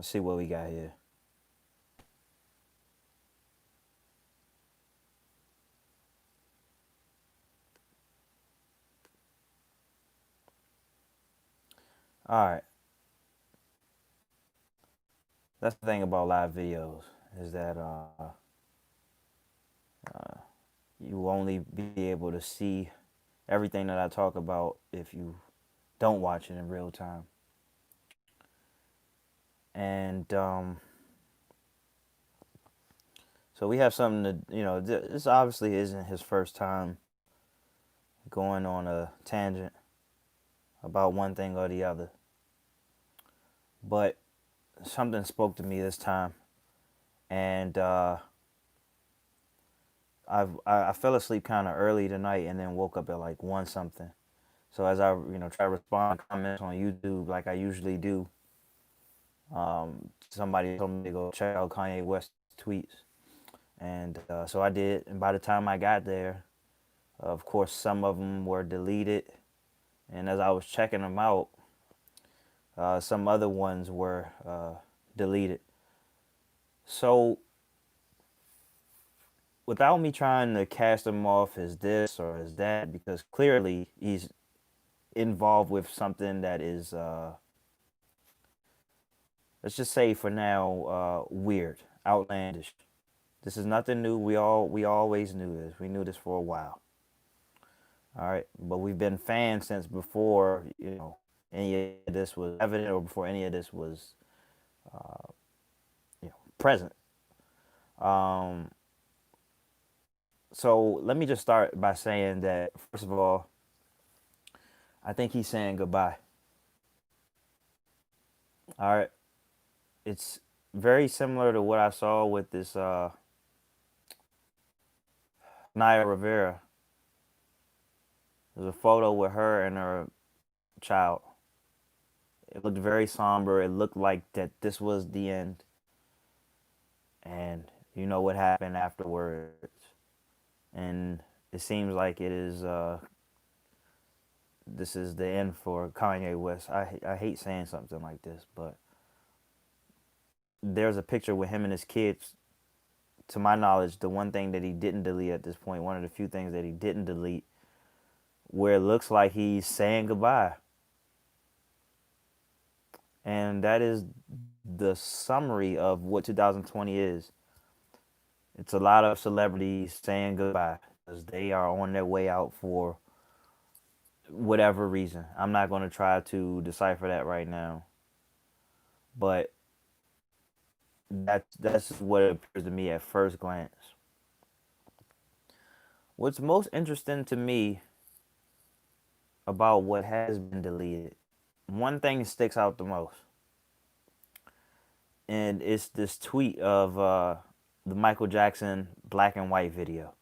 Let's see what we got here. All right. That's the thing about live videos is that you will only be able to see everything that I talk about if you don't watch it in real time. And so we have something to, this obviously isn't his first time going on a tangent about one thing or the other. But something spoke to me this time, and I fell asleep kind of early tonight, and then woke up at like one something. So as I try to respond to comments on YouTube like I usually do, somebody told me to go check out Kanye West tweets, and so I did. And by the time I got there, of course some of them were deleted, and as I was checking them out, some other ones were deleted. So without me trying to cast him off as this or as that, because clearly he's involved with something that is, let's just say for now, weird, outlandish. This is nothing new. We always knew this. We knew this for a while. All right, but we've been fans since before any of this was evident or before any of this was present. Um, so let me just start by saying that first of all, I think he's saying goodbye. All right, it's very similar to what I saw with this Naya Rivera. There's a photo with her and her child. It looked very somber. It looked like that this was the end. And you know what happened afterwards. And it seems like it is this is the end for Kanye West. I hate saying something like this, but there's a picture with him and his kids. To my knowledge, the one thing that he didn't delete at this point, one of the few things that he didn't delete, where it looks like he's saying goodbye. And that is the summary of what 2020 is. It's a lot of celebrities saying goodbye because they are on their way out for whatever reason. I'm not going to try to decipher that right now, but that's what it appears to me at first glance. What's most interesting to me about what has been deleted, one thing sticks out the most, and it's this tweet of the Michael Jackson black and white video.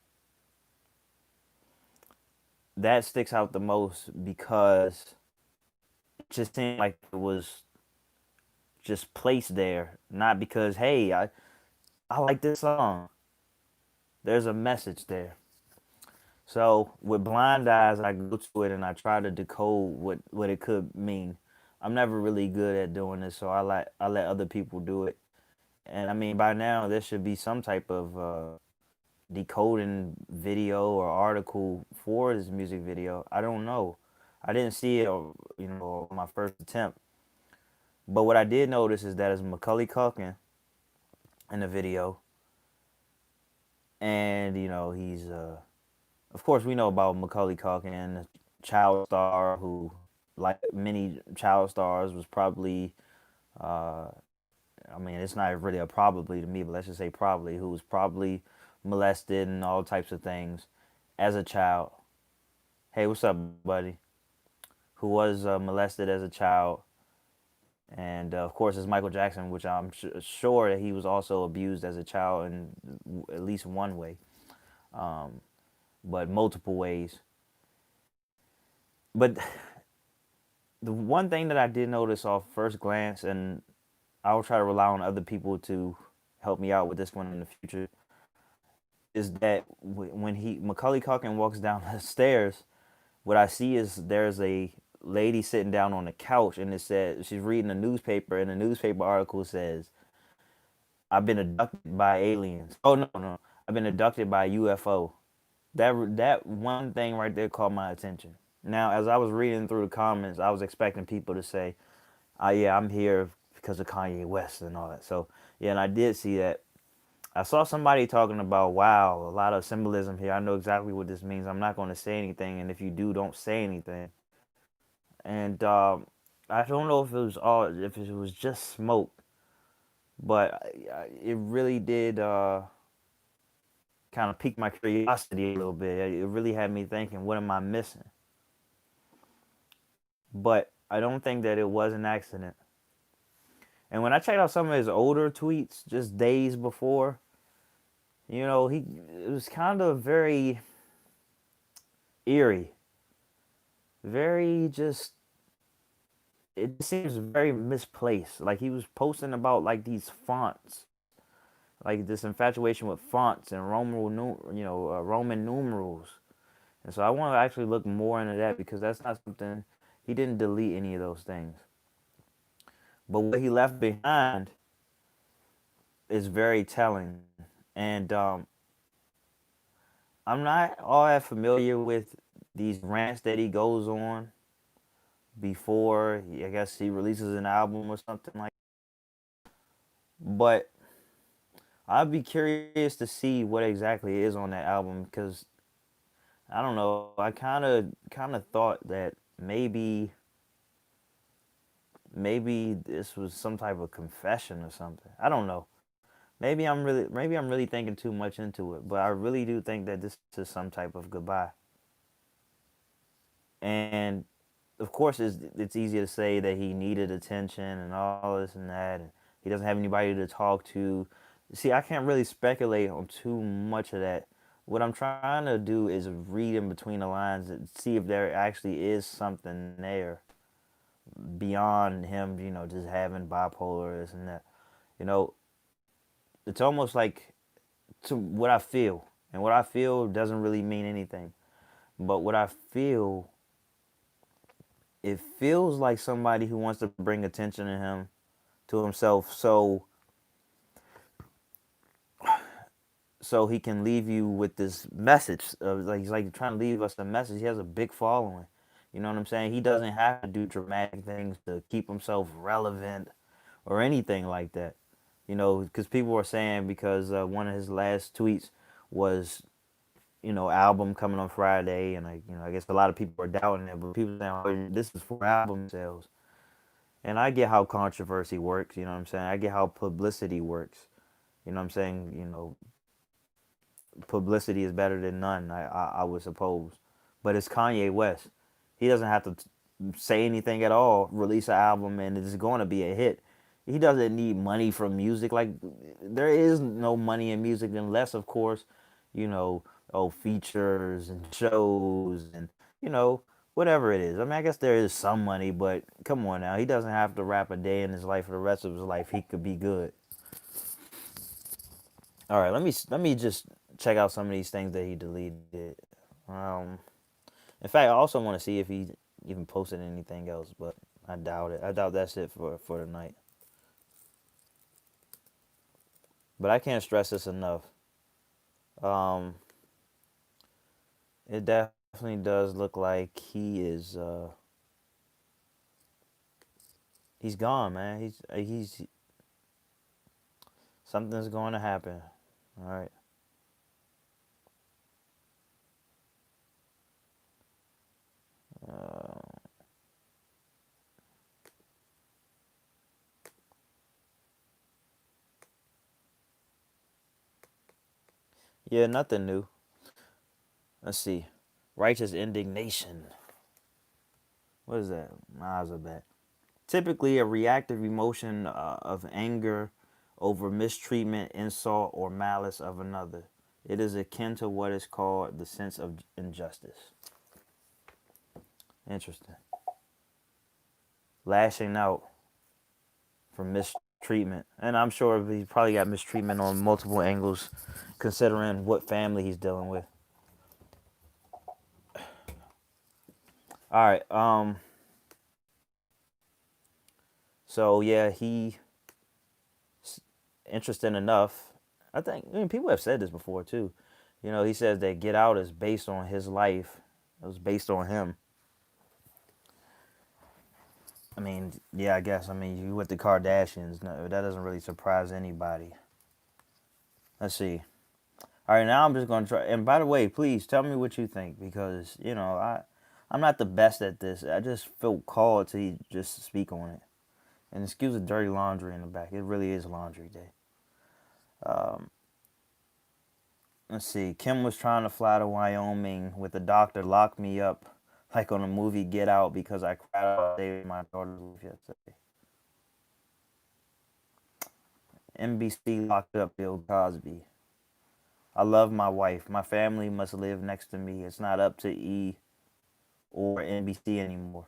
That sticks out the most because it just seemed like it was just placed there, not because hey, I like this song. There's a message there. So with blind eyes, I go to it and I try to decode what it could mean. I'm never really good at doing this, so I let other people do it. And I mean, by now there should be some type of decoding video or article for this music video. I don't know. I didn't see it, on my first attempt. But what I did notice is that it's Macaulay Culkin in the video, and he's of course we know about Macaulay Culkin, a child star who, like many child stars, was probably uh, I mean, it's not really a probably to me, but let's just say probably, who was probably molested and all types of things as a child. Hey, what's up, buddy? Who was molested as a child. And of course, it's Michael Jackson, which I'm sure that he was also abused as a child in at least one way, but multiple ways. But the one thing that I did notice off first glance, and I'll try to rely on other people to help me out with this one in the future, is that when he Macaulay Culkin walks down the stairs, what I see is there's a lady sitting down on the couch, and it said she's reading a newspaper, and the newspaper article says, "I've been abducted by aliens." Oh no, no, I've been abducted by a UFO. That one thing right there caught my attention. Now, as I was reading through the comments, I was expecting people to say, yeah, I'm here because of Kanye West and all that." So yeah, and I did see that. I saw somebody talking about, wow, a lot of symbolism here. I know exactly what this means. I'm not going to say anything, and if you do, don't say anything. And I don't know if it was just smoke, but it really did kind of pique my curiosity a little bit. It really had me thinking, what am I missing? But I don't think that it was an accident. And when I checked out some of his older tweets, just days before, he it was kind of very eerie, very just. It seems very misplaced. Like he was posting about like these fonts, like this infatuation with fonts and Roman numerals. And so I want to actually look more into that because that's not something he didn't delete any of those things. But what he left behind is very telling. And I'm not all that familiar with these rants that he goes on before I guess he releases an album or something like that. But I'd be curious to see what exactly is on that album because I don't know. I kind of thought that maybe this was some type of confession or something. I don't know. Maybe I'm really thinking too much into it, but I really do think that this is some type of goodbye. And of course, it's easy to say that he needed attention and all this and that, and he doesn't have anybody to talk to. See, I can't really speculate on too much of that. What I'm trying to do is read in between the lines and see if there actually is something there beyond him, just having bipolar this and that. You know, it's almost like to what I feel, and what I feel doesn't really mean anything. But what I feel, it feels like somebody who wants to bring attention to himself, so he can leave you with this message. Like he's like trying to leave us a message. He has a big following. You know what I'm saying? He doesn't have to do dramatic things to keep himself relevant or anything like that. Because people were saying because one of his last tweets was, album coming on Friday, and I guess a lot of people were doubting it, but people saying, oh, this is for album sales. And I get how controversy works. You know what I'm saying? I get how publicity works. You know what I'm saying? Publicity is better than none. I would suppose, but it's Kanye West. He doesn't have to say anything at all. Release an album and it's going to be a hit. He doesn't need money from music. Like there is no money in music unless, of course, you know, features and shows and you know whatever it is. I mean, I guess there is some money, but come on now, he doesn't have to rap a day in his life for the rest of his life. He could be good. All right, let me just check out some of these things that he deleted. Um, in fact, I also want to see if he even posted anything else, but I doubt it. I doubt that's it for tonight. But I can't stress this enough. Um, it definitely does look like he's gone, man. He's something's going to happen. All right. Uh, yeah, nothing new. Let's see. Righteous indignation. What is that? My eyes are bad. Typically, a reactive emotion of anger over mistreatment, insult, or malice of another. It is akin to what is called the sense of injustice. Interesting. Lashing out for mistreatment. And I'm sure he probably got mistreatment on multiple angles, considering what family he's dealing with. All right. So yeah, he interesting enough. I mean, people have said this before too. You know, he says that Get Out is based on his life. It was based on him. I mean, yeah, I guess. I mean, you with the Kardashians, no, that doesn't really surprise anybody. Let's see. All right, now I'm just gonna try. And by the way, please tell me what you think because I'm not the best at this. I just feel called to just speak on it. And excuse the dirty laundry in the back. It really is laundry day. Um, let's see. Kim was trying to fly to Wyoming with the doctor locked me up, like on the movie Get Out, because I cried all day with my daughter's life yesterday. NBC locked up Bill Cosby. I love my wife. My family must live next to me. It's not up to E or NBC anymore.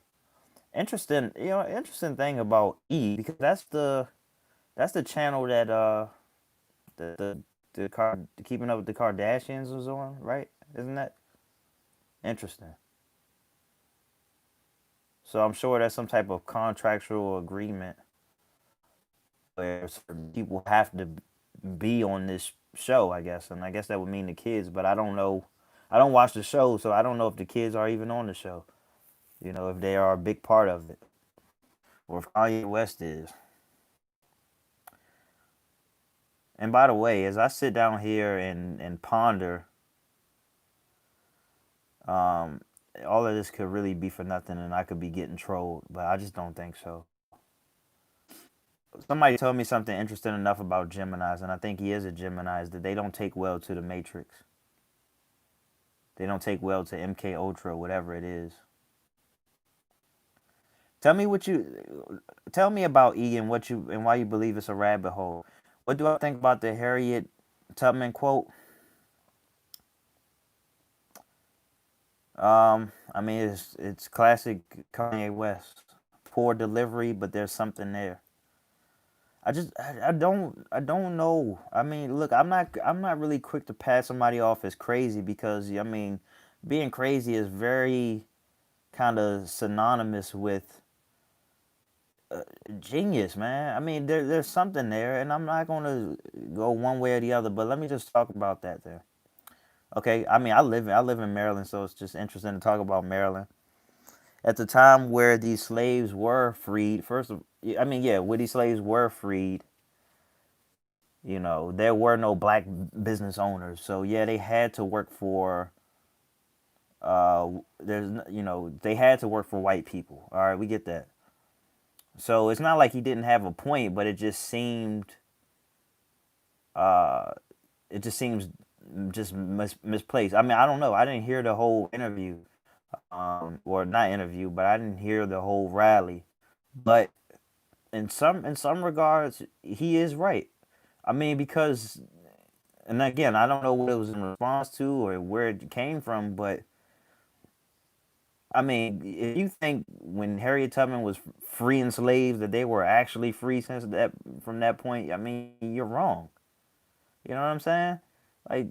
Interesting, interesting thing about E because that's the channel that the Keeping Up with the Kardashians was on, right? Isn't that interesting? So I'm sure that's some type of contractual agreement where certain people have to be on this show, I guess, and I guess that would mean the kids, but I don't know. I don't watch the show, so I don't know if the kids are even on the show. You know, if they are a big part of it, or if Kanye West is. And by the way, as I sit down here and ponder, um, all of this could really be for nothing, and I could be getting trolled, but I just don't think so. Somebody told me something interesting enough about Gemini's, and I think he is a Gemini, is that they don't take well to the Matrix. They don't take well to MK Ultra, whatever it is. Tell me what you tell me about E and what you and why you believe it's a rabbit hole. What do I think about the Harriet Tubman quote? I mean it's classic Kanye West. Poor delivery, but there's something there. I don't know. I mean, look, I'm not really quick to pass somebody off as crazy because I mean, being crazy is very kind of synonymous with genius, man. I mean, there's something there, and I'm not gonna go one way or the other. But let me just talk about that there. Okay, I mean, I live in Maryland, so it's just interesting to talk about Maryland at the time where these slaves were freed. I mean, yeah, where these slaves were freed, there were no black business owners, so yeah, they had to work for. They had to work for white people. All right, we get that. So it's not like he didn't have a point, but uh, it just seems just misplaced. I mean, I don't know. I didn't hear the whole interview, or not interview, but I didn't hear the whole rally. But in some regards, he is right. I mean, because and again, I don't know what it was in response to or where it came from, but I mean, if you think when Harriet Tubman was freeing slaves that they were actually free since that from that point, I mean, you're wrong. You know what I'm saying? Like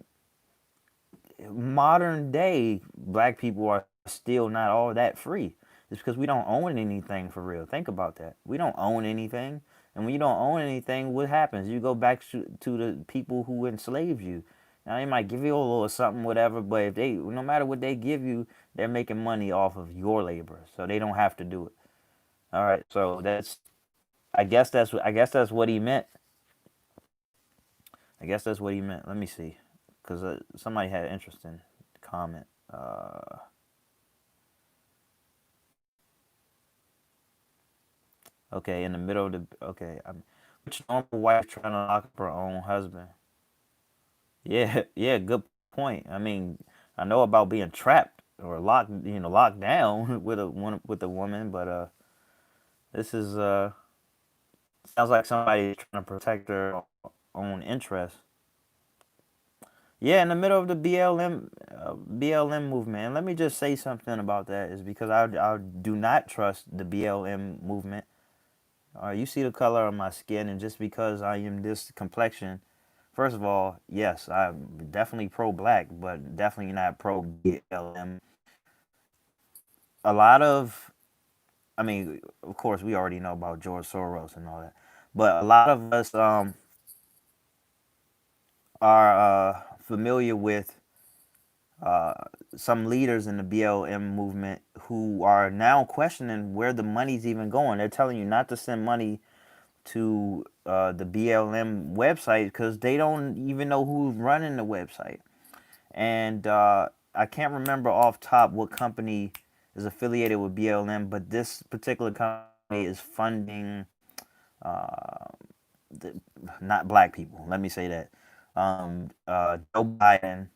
modern day black people are still not all that free. It's because we don't own anything for real. Think about that. We don't own anything. And when you don't own anything, what happens? You go back to the people who enslaved you. Now they might give you a little something, whatever, but if they, no matter what they give you, they're making money off of your labor, so they don't have to do it. All right, so I guess that's what he meant. I guess that's what he meant. Let me see, because somebody had an interesting comment. Okay, in the middle of the okay, which normal wife trying to lock up her own husband? Yeah, yeah, good point. I mean, I know about being trapped or locked down with a woman, but this is sounds like somebody trying to protect their own interests. Yeah, in the middle of the BLM movement. And let me just say something about that is because I do not trust the BLM movement. You see the color of my skin, and just because I am this complexion, first of all, yes, I'm definitely pro-black, but definitely not pro BLM. A lot of I mean, of course, we already know about George Soros and all that, but a lot of us are familiar with uh, some leaders in the BLM movement who are now questioning where the money's even going. They're telling you not to send money to the BLM website because they don't even know who's running the website. And I can't remember off top what company is affiliated with BLM, but this particular company is funding uh, the, not black people. Let me say that. Joe Biden,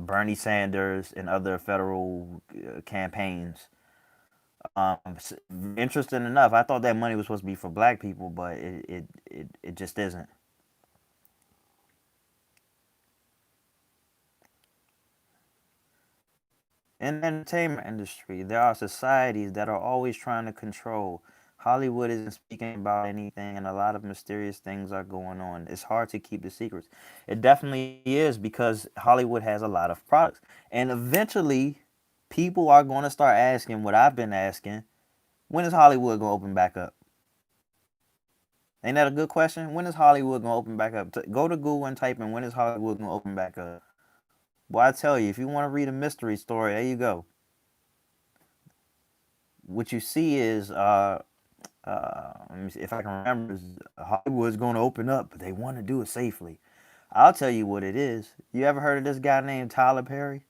Bernie Sanders, and other federal campaigns. Interesting enough, I thought that money was supposed to be for black people, but it just isn't. In the entertainment industry, there are societies that are always trying to control. Hollywood isn't speaking about anything, and a lot of mysterious things are going on. It's hard to keep the secrets. It definitely is because Hollywood has a lot of products. And eventually, people are going to start asking what I've been asking: when is Hollywood going to open back up? Ain't that a good question? When is Hollywood going to open back up? Go to Google and type in when is Hollywood going to open back up. Well, I tell you, if you want to read a mystery story, there you go. What you see is let me see if I can remember, Hollywood's going to open up, but they want to do it safely. I'll tell you what it is. You ever heard of this guy named Tyler Perry?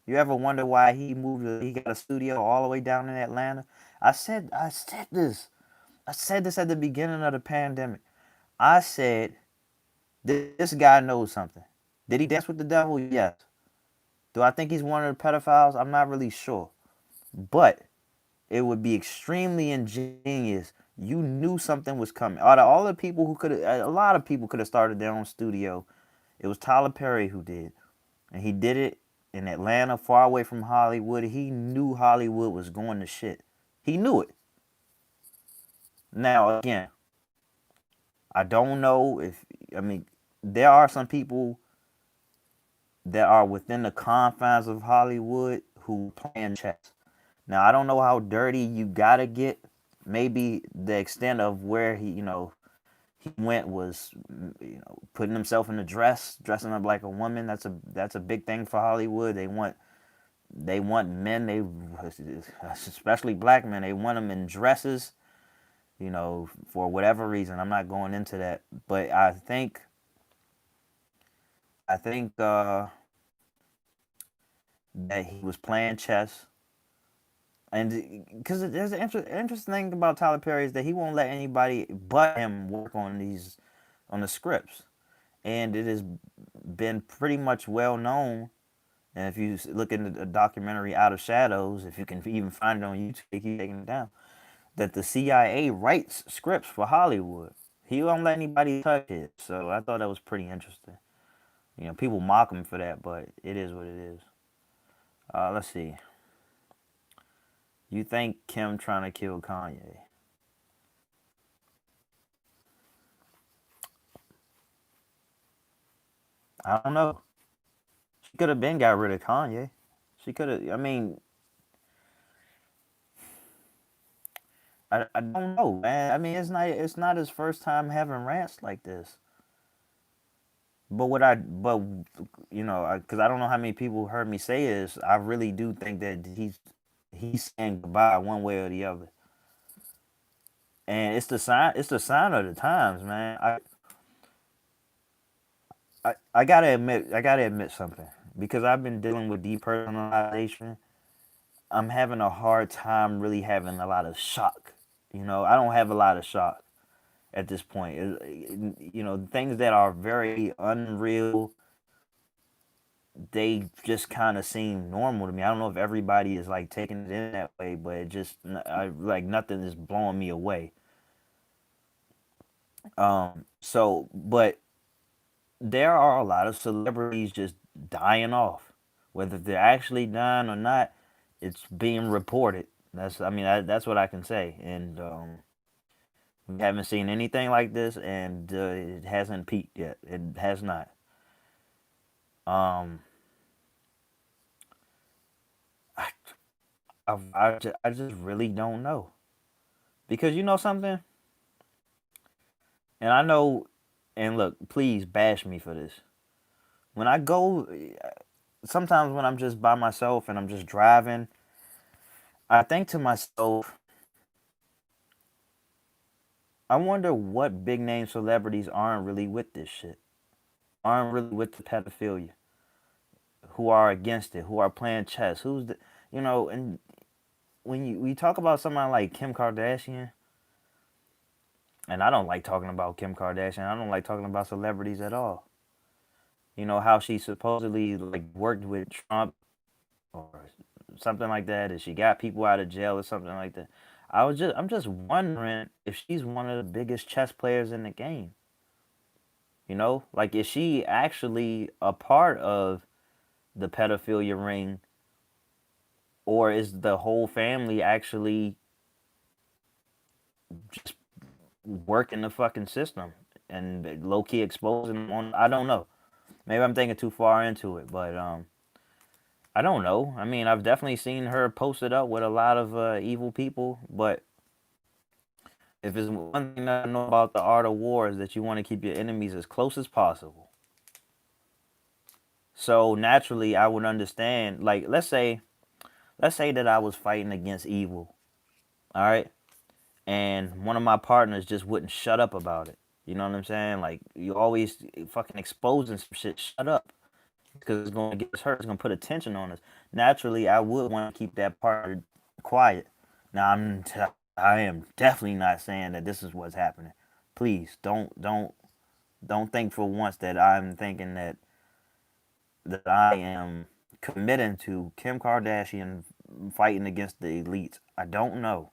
You ever wonder why he moved? He got a studio all the way down in Atlanta. I said this at the beginning of the pandemic. I said this guy knows something. Did he dance with the devil? Yes. Do I think he's one of the pedophiles? I'm not really sure, but it would be extremely ingenious. You knew something was coming. Out of all the people who could have, a lot of people could have started their own studio. It was Tyler Perry who did, and he did it in Atlanta, far away from Hollywood. He knew Hollywood was going to shit. He knew it. Now again, I don't know if I mean there are some people that are within the confines of Hollywood who playing chess. Now I don't know how dirty you gotta get. Maybe the extent of where he went was putting himself in a dress, dressing up like a woman. That's a big thing for Hollywood. They want men. They especially black men. They want them in dresses. For whatever reason. I'm not going into that, but I think that he was playing chess. And because there's an interesting thing about Tyler Perry is that he won't let anybody but him work on the scripts, and it has been pretty much well known. And if you look into the documentary Out of Shadows, if you can even find it on YouTube, they keep taking it down. That the CIA writes scripts for Hollywood. He won't let anybody touch it. So I thought that was pretty interesting. People mock him for that, but it is what it is. Let's see. You think Kim trying to kill Kanye? I don't know. She could have been got rid of Kanye. She could have. I mean, I don't know, man. I mean, it's not his first time having rants like this. But because I don't know how many people heard me say this, I really do think that he's saying goodbye one way or the other, and it's the sign. It's the sign of the times, man. I gotta admit something because I've been dealing with depersonalization. I'm having a hard time really having a lot of shock. I don't have a lot of shock at this point. Things that are very unreal, they just kind of seem normal to me. I don't know if everybody is like taking it in that way, but it just like nothing is blowing me away. But there are a lot of celebrities just dying off, whether they're actually dying or not. It's being reported. That's what I can say, and we haven't seen anything like this, and it hasn't peaked yet. It has not. Um, I, I just really don't know because you know something, and I know, and look, please bash me for this. When I go, sometimes when I'm just by myself and I'm just driving, I think to myself, I wonder what big name celebrities aren't really with this shit, aren't really with the pedophilia, who are against it, who are playing chess, who's the, and when we talk about somebody like Kim Kardashian, and I don't like talking about Kim Kardashian, I don't like talking about celebrities at all. You know how she supposedly like worked with Trump or something like that, and she got people out of jail or something like that. I'm just wondering if she's one of the biggest chess players in the game. Like is she actually a part of the pedophilia ring, or is the whole family actually just working the fucking system and low key exposing them on? I don't know. Maybe I'm thinking too far into it, but I don't know. I mean, I've definitely seen her posted up with a lot of evil people, but if it's one thing that I know about the art of war is that you want to keep your enemies as close as possible. So naturally, I would understand. Like, let's say that I was fighting against evil, all right, and one of my partners just wouldn't shut up about it. You know what I'm saying? Like, you always fucking exposing some shit. Shut up, because it's going to get us hurt. It's going to put attention on us. Naturally, I would want to keep that partner quiet. Now, I am definitely not saying that this is what's happening. Please don't think for once that I'm thinking that I am committing to Kim Kardashian fighting against the elites. I don't know.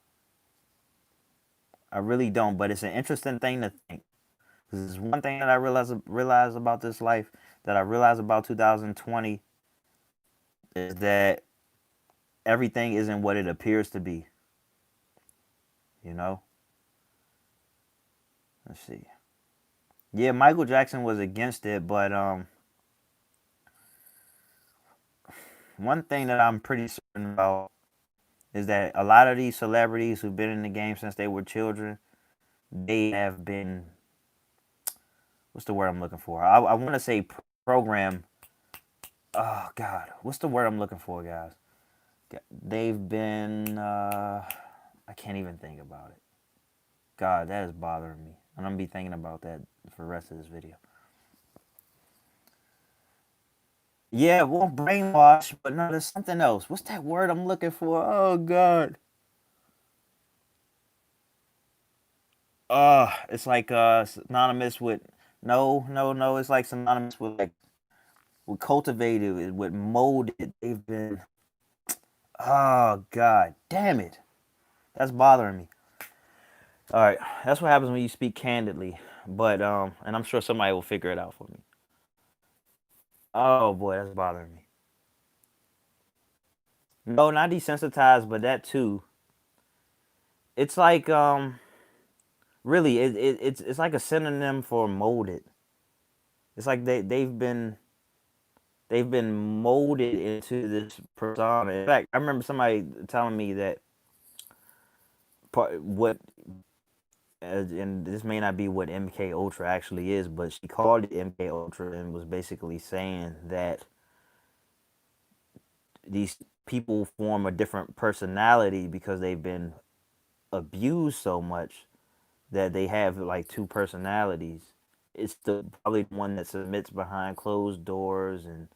I really don't. But it's an interesting thing to think. This is one thing that I realize about this life, that I realize about 2020, is that everything isn't what it appears to be. You know. Let's see. Yeah, Michael Jackson was against it, but one thing that I'm pretty certain about is that a lot of these celebrities who've been in the game since they were children, they have been, what's the word I'm looking for? I want to say program. Oh God, what's the word I'm looking for, guys? They've been. I can't even think about it. God, that is bothering me. I'm gonna be thinking about that for the rest of this video. Yeah, well, brainwash, but no, there's something else. What's that word I'm looking for? Oh God. It's like synonymous with, no. It's like synonymous with like with cultivated, with molded. They've been. Oh God, damn it. That's bothering me. All right, that's what happens when you speak candidly. But and I'm sure somebody will figure it out for me. Oh boy, that's bothering me. No, not desensitized, but that too. It's like really, it's like a synonym for molded. It's like they've been molded into this persona. In fact, I remember somebody telling me that what, and this may not be what MK Ultra actually is, but she called it MK Ultra and was basically saying that these people form a different personality because they've been abused so much that they have like two personalities. It's the probably one that submits behind closed doors and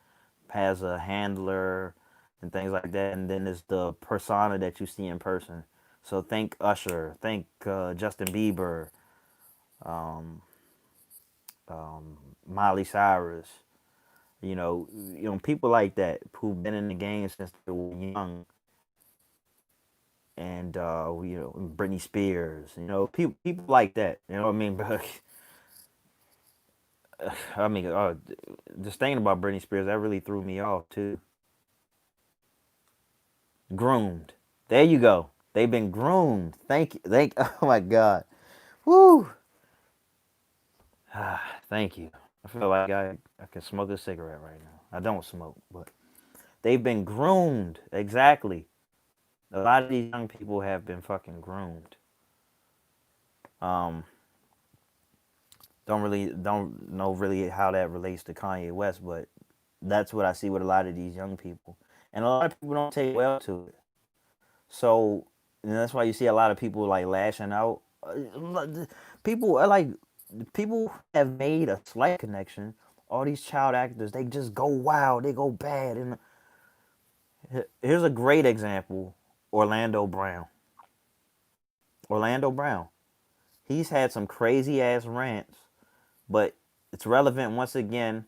has a handler and things like that, and then there's the persona that you see in person. So think Usher, think Justin Bieber, um, Miley Cyrus. People like that who've been in the game since they were young, and Britney Spears. People like that. You know what I mean? But I mean, just thinking about Britney Spears, that really threw me off too. Groomed. There you go. They've been groomed. Thank you. Oh my God. Woo. Thank you. I feel like I can smoke a cigarette right now. I don't smoke, but they've been groomed. Exactly. A lot of these young people have been fucking groomed. Um, don't know really how that relates to Kanye West, but that's what I see with a lot of these young people, and a lot of people don't take well to it. So and that's why you see a lot of people like lashing out. People are like people have made a slight connection. All these child actors, they just go wild, they go bad. And here's a great example: Orlando Brown. Orlando Brown. He's had some crazy ass rants, but it's relevant once again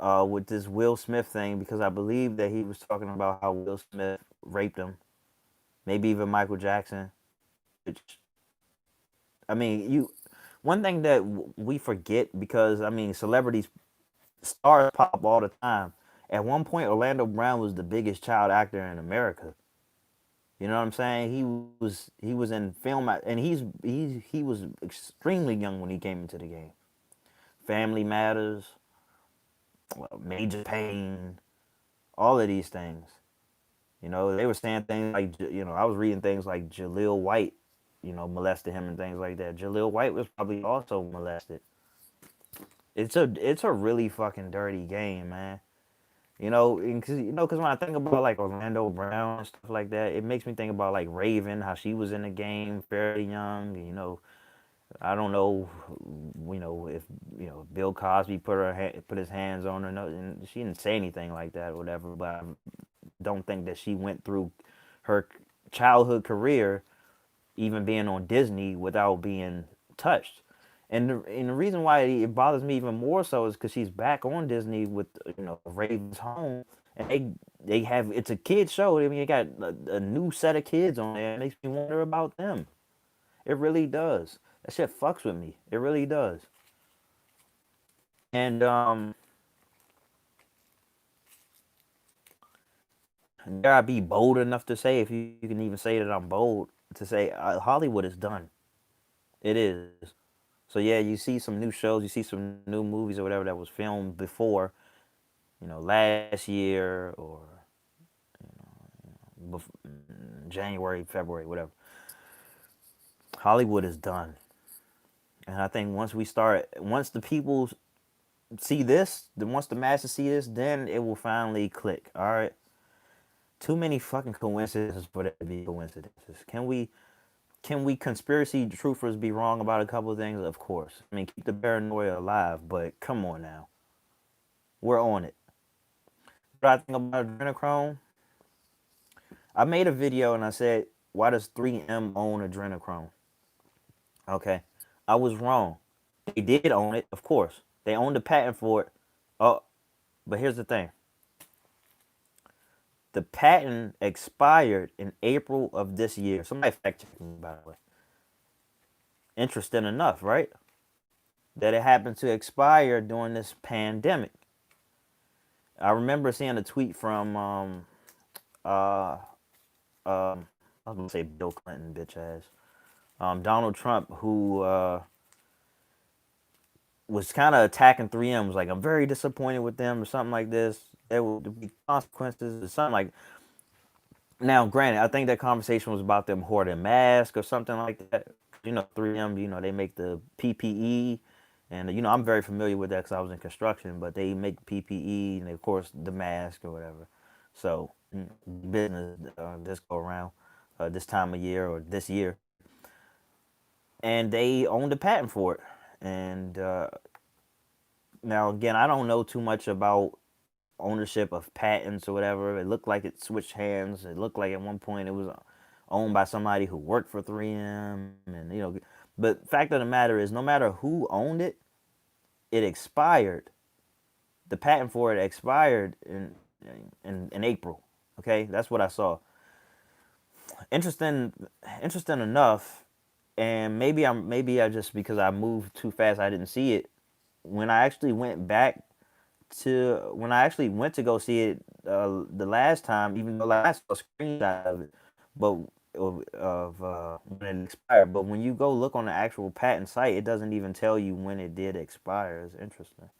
with this Will Smith thing because I believe that he was talking about how Will Smith raped him, maybe even Michael Jackson. Which I mean, you. One thing that we forget because I mean, celebrities, stars pop all the time. At one point, Orlando Brown was the biggest child actor in America. You know what I'm saying? He was in film, and he was extremely young when he came into the game. Family Matters, Major Pain, all of these things. You know, they were saying things like, I was reading things like Jaleel White, molested him and things like that. Jaleel White was probably also molested. It's a really fucking dirty game, man. Because when I think about like Orlando Brown and stuff like that, it makes me think about like Raven, how she was in the game fairly young. I don't know, if Bill Cosby put his hands on her. No, and she didn't say anything like that or whatever. But I don't think that she went through her childhood career even being on Disney without being touched. And the reason why it bothers me even more so is because she's back on Disney with Raven's Home, and they have it's a kids show. I mean, they got a new set of kids on there. It makes me wonder about them. It really does. That shit fucks with me. It really does. And dare I be bold enough to say, if you can even say that I'm bold to say, Hollywood is done. It is. So yeah, you see some new shows, you see some new movies or whatever that was filmed before, last year or January, February, whatever. Hollywood is done, and I think once the people see this, then once the masses see this, then it will finally click. All right, too many fucking coincidences for that to be coincidences. Can we conspiracy truthers be wrong about a couple of things? Of course. I mean, keep the paranoia alive, but come on now, we're on it. What I think about adrenochrome, I made a video and I said, why does 3M own adrenochrome? Okay. I was wrong. They did own it, of course. They owned the patent for it. Oh, but here's the thing. The patent expired in April of this year. Somebody fact check me, by the way. Interesting enough, right? That it happened to expire during this pandemic. I remember seeing a tweet from uh I was gonna say Bill Clinton, bitch ass. Donald Trump, who was kind of attacking 3M, was like, I'm very disappointed with them or something like this. There will be consequences or something like. Now, granted, I think that conversation was about them hoarding masks or something like that. 3M, they make the PPE, and I'm very familiar with that because I was in construction. But they make PPE and of course the mask or whatever. So business this go around, this time of year or this year, and they own the patent for it. And now again, I don't know too much about ownership of patents or whatever. It looked like it switched hands. It looked like at one point it was owned by somebody who worked for 3M, and but fact of the matter is, no matter who owned it, it expired. The patent for it expired in April. Okay, that's what I saw. Interesting, interesting enough, and maybe I just because I moved too fast, I didn't see it. When I actually went to go see it the last time, even though I saw a screenshot of it, but when it expired. But when you go look on the actual patent site, it doesn't even tell you when it did expire. It's interesting.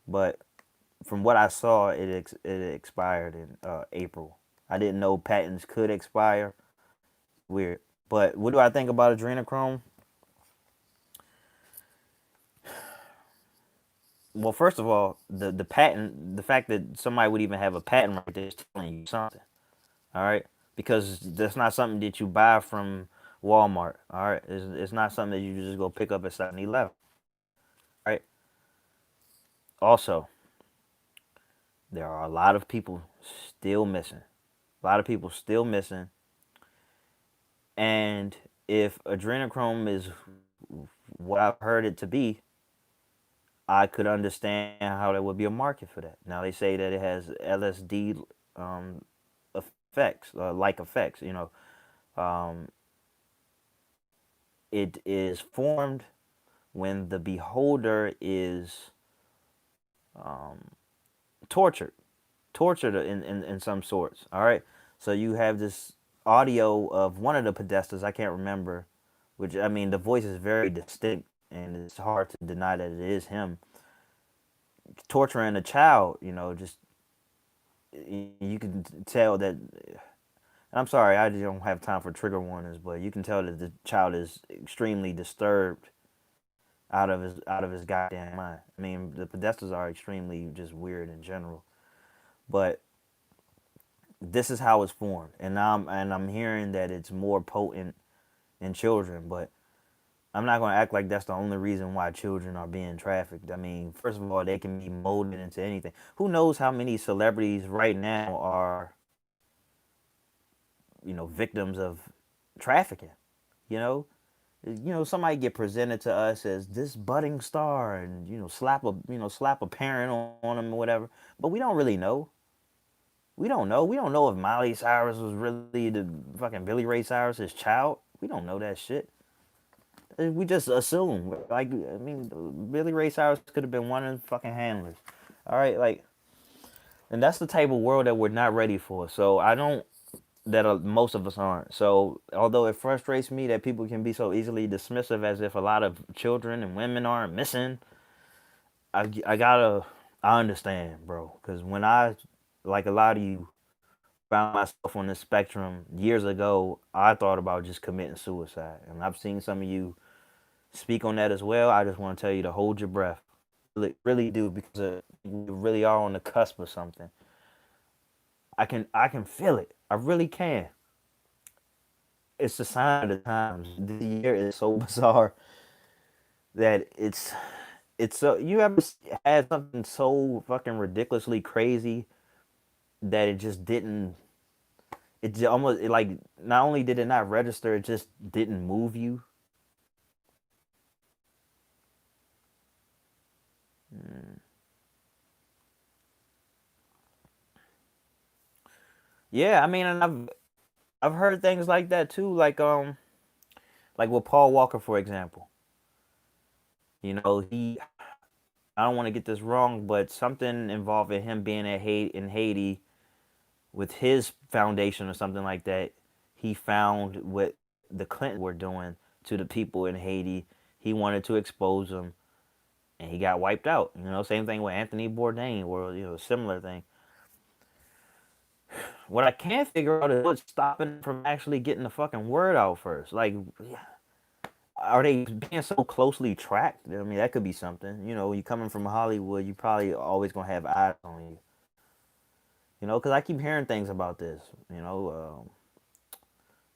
But from what I saw, it expired in April. I didn't know patents could expire. Weird. But what do I think about adrenochrome? Well, first of all, the patent, the fact that somebody would even have a patent right there is telling you something. All right, because that's not something that you buy from Walmart. All right, it's not something that you just go pick up at 7-Eleven. Right. Also, there are a lot of people still missing. A lot of people still missing. And if adrenochrome is what I've heard it to be, I could understand how there would be a market for that. Now they say that it has LSD um, effects, like effects. Um, it is formed when the beholder is um, tortured, tortured in some sorts. All right, so you have this audio of one of the pedestals. I can't remember, which I mean the voice is very distinct, and it's hard to deny that it is him torturing a child. Just you can tell that. I'm sorry, I just don't have time for trigger warnings, but you can tell that the child is extremely disturbed out of his goddamn mind. I mean, the pedestals are extremely just weird in general, but this is how it's formed, and I'm hearing that it's more potent in children, but I'm not going to act like that's the only reason why children are being trafficked. I mean, first of all, they can be molded into anything. Who knows how many celebrities right now are, victims of trafficking? You know, somebody get presented to us as this budding star, and slap a parent on them or whatever. But we don't really know. We don't know. We don't know if Miley Cyrus was really the fucking Billy Ray Cyrus's child. We don't know that shit. We just assume. Like, I mean, Billy Ray Cyrus could have been one of the fucking handlers. All right, like, and that's the type of world that we're not ready for. So I don't. That most of us aren't. So although it frustrates me that people can be so easily dismissive as if a lot of children and women aren't missing, I gotta I understand, bro. Because when I, like a lot of you, found myself on the spectrum years ago, I thought about just committing suicide, and I've seen some of you speak on that as well. I just want to tell you to hold your breath, really, really do, because we really are on the cusp of something. I can feel it. I really can. It's a sign of the times. This year is so bizarre that it's so. You ever had something so fucking ridiculously crazy that it just didn't. It just almost like not only did it not register, it just didn't move you. Mm. Yeah, I mean, and I've heard things like that too, like with Paul Walker, for example. He I don't want to get this wrong, but something involving him being in Haiti with his foundation or something like that. He found what the Clintons were doing to the people in Haiti. He wanted to expose them, and he got wiped out. Same thing with Anthony Bourdain, or similar thing. What I can't figure out is what's stopping him from actually getting the fucking word out first. Like, are they being so closely tracked? I mean, that could be something. You coming from Hollywood, you probably always gonna have eyes on you. Because I keep hearing things about this.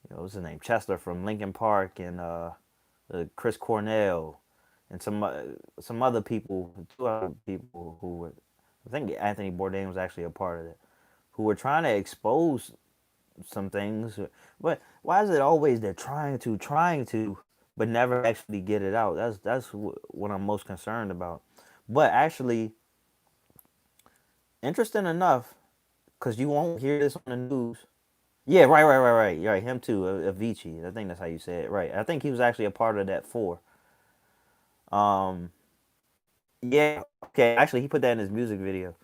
What's his name? Chester from Lincoln Park, and Chris Cornell, and some other people, two other people who were, I think Anthony Bourdain was actually a part of it, who were trying to expose some things. But why is it always they're trying to, but never actually get it out? That's what I'm most concerned about. But actually, interesting enough, because you won't hear this on the news. Yeah, right, right, right, right. Right, him too, Avicii. I think that's how you say it. Right. I think he was actually a part of that four. Um, yeah. Okay. Actually, he put that in his music video.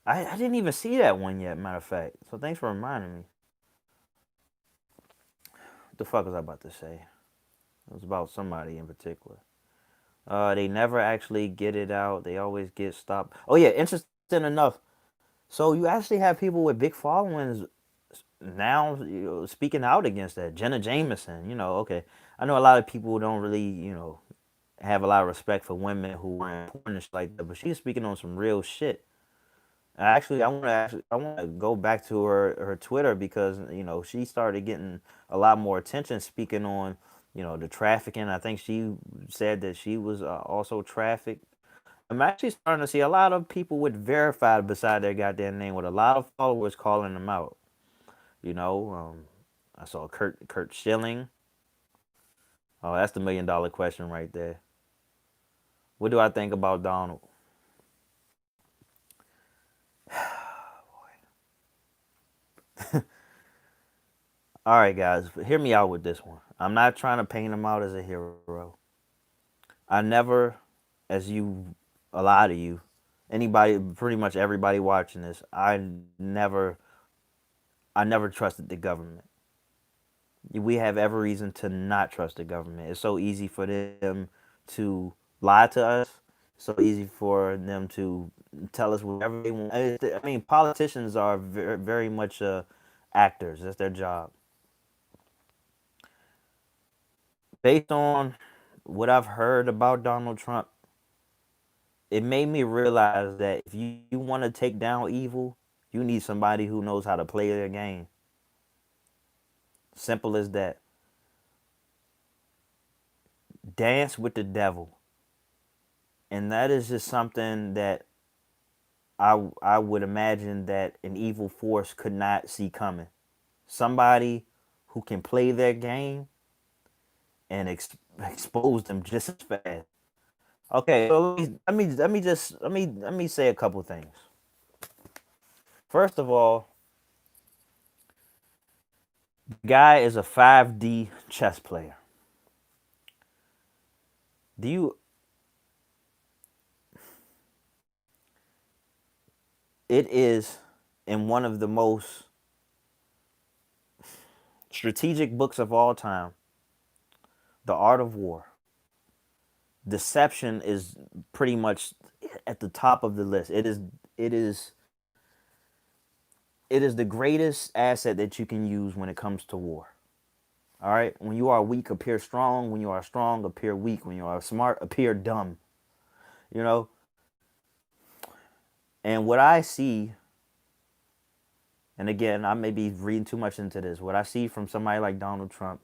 I didn't even see that one yet. Matter of fact. So thanks for reminding me. What the fuck was I about to say? It was about somebody in particular. They never actually get it out. They always get stopped. Oh yeah, interesting enough. So you actually have people with big followings now, speaking out against that. Jenna Jameson, okay. I know a lot of people don't really, have a lot of respect for women who are important and shit like that, but she's speaking on some real shit. I want to go back to her Twitter because she started getting a lot more attention speaking on the trafficking. I think she said that she was also trafficked. I'm actually starting to see a lot of people with verified beside their goddamn name with a lot of followers calling them out. You know, I saw Kurt Schilling. Oh, that's the $1 million question right there. What do I think about Donald? All right, guys, hear me out with this one. I'm not trying to paint him out as a hero. I never, as you, a lot of you, anybody, pretty much everybody watching this, never, I never trusted the government. We have every reason to not trust the government. It's so easy for them to lie to us. So easy for them to tell us whatever they want. I mean, politicians are very, very much actors. That's their job. Based on what I've heard about Donald Trump, it made me realize that if you want to take down evil, you need somebody who knows how to play their game. Simple as that. Dance with the devil. And that is just something that I would imagine that an evil force could not see coming. Somebody who can play their game and expose them just as fast. Okay, so let me say a couple things. First of all, the guy is a 5D chess player. Do you It is in one of the most strategic books of all time, The Art of War. Deception is pretty much at the top of the list. It is it is the greatest asset that you can use when it comes to war. All right? When you are weak, appear strong. When you are strong, appear weak. When you are smart, appear dumb. You know? And what I see, and again, I may be reading too much into this, what I see from somebody like Donald Trump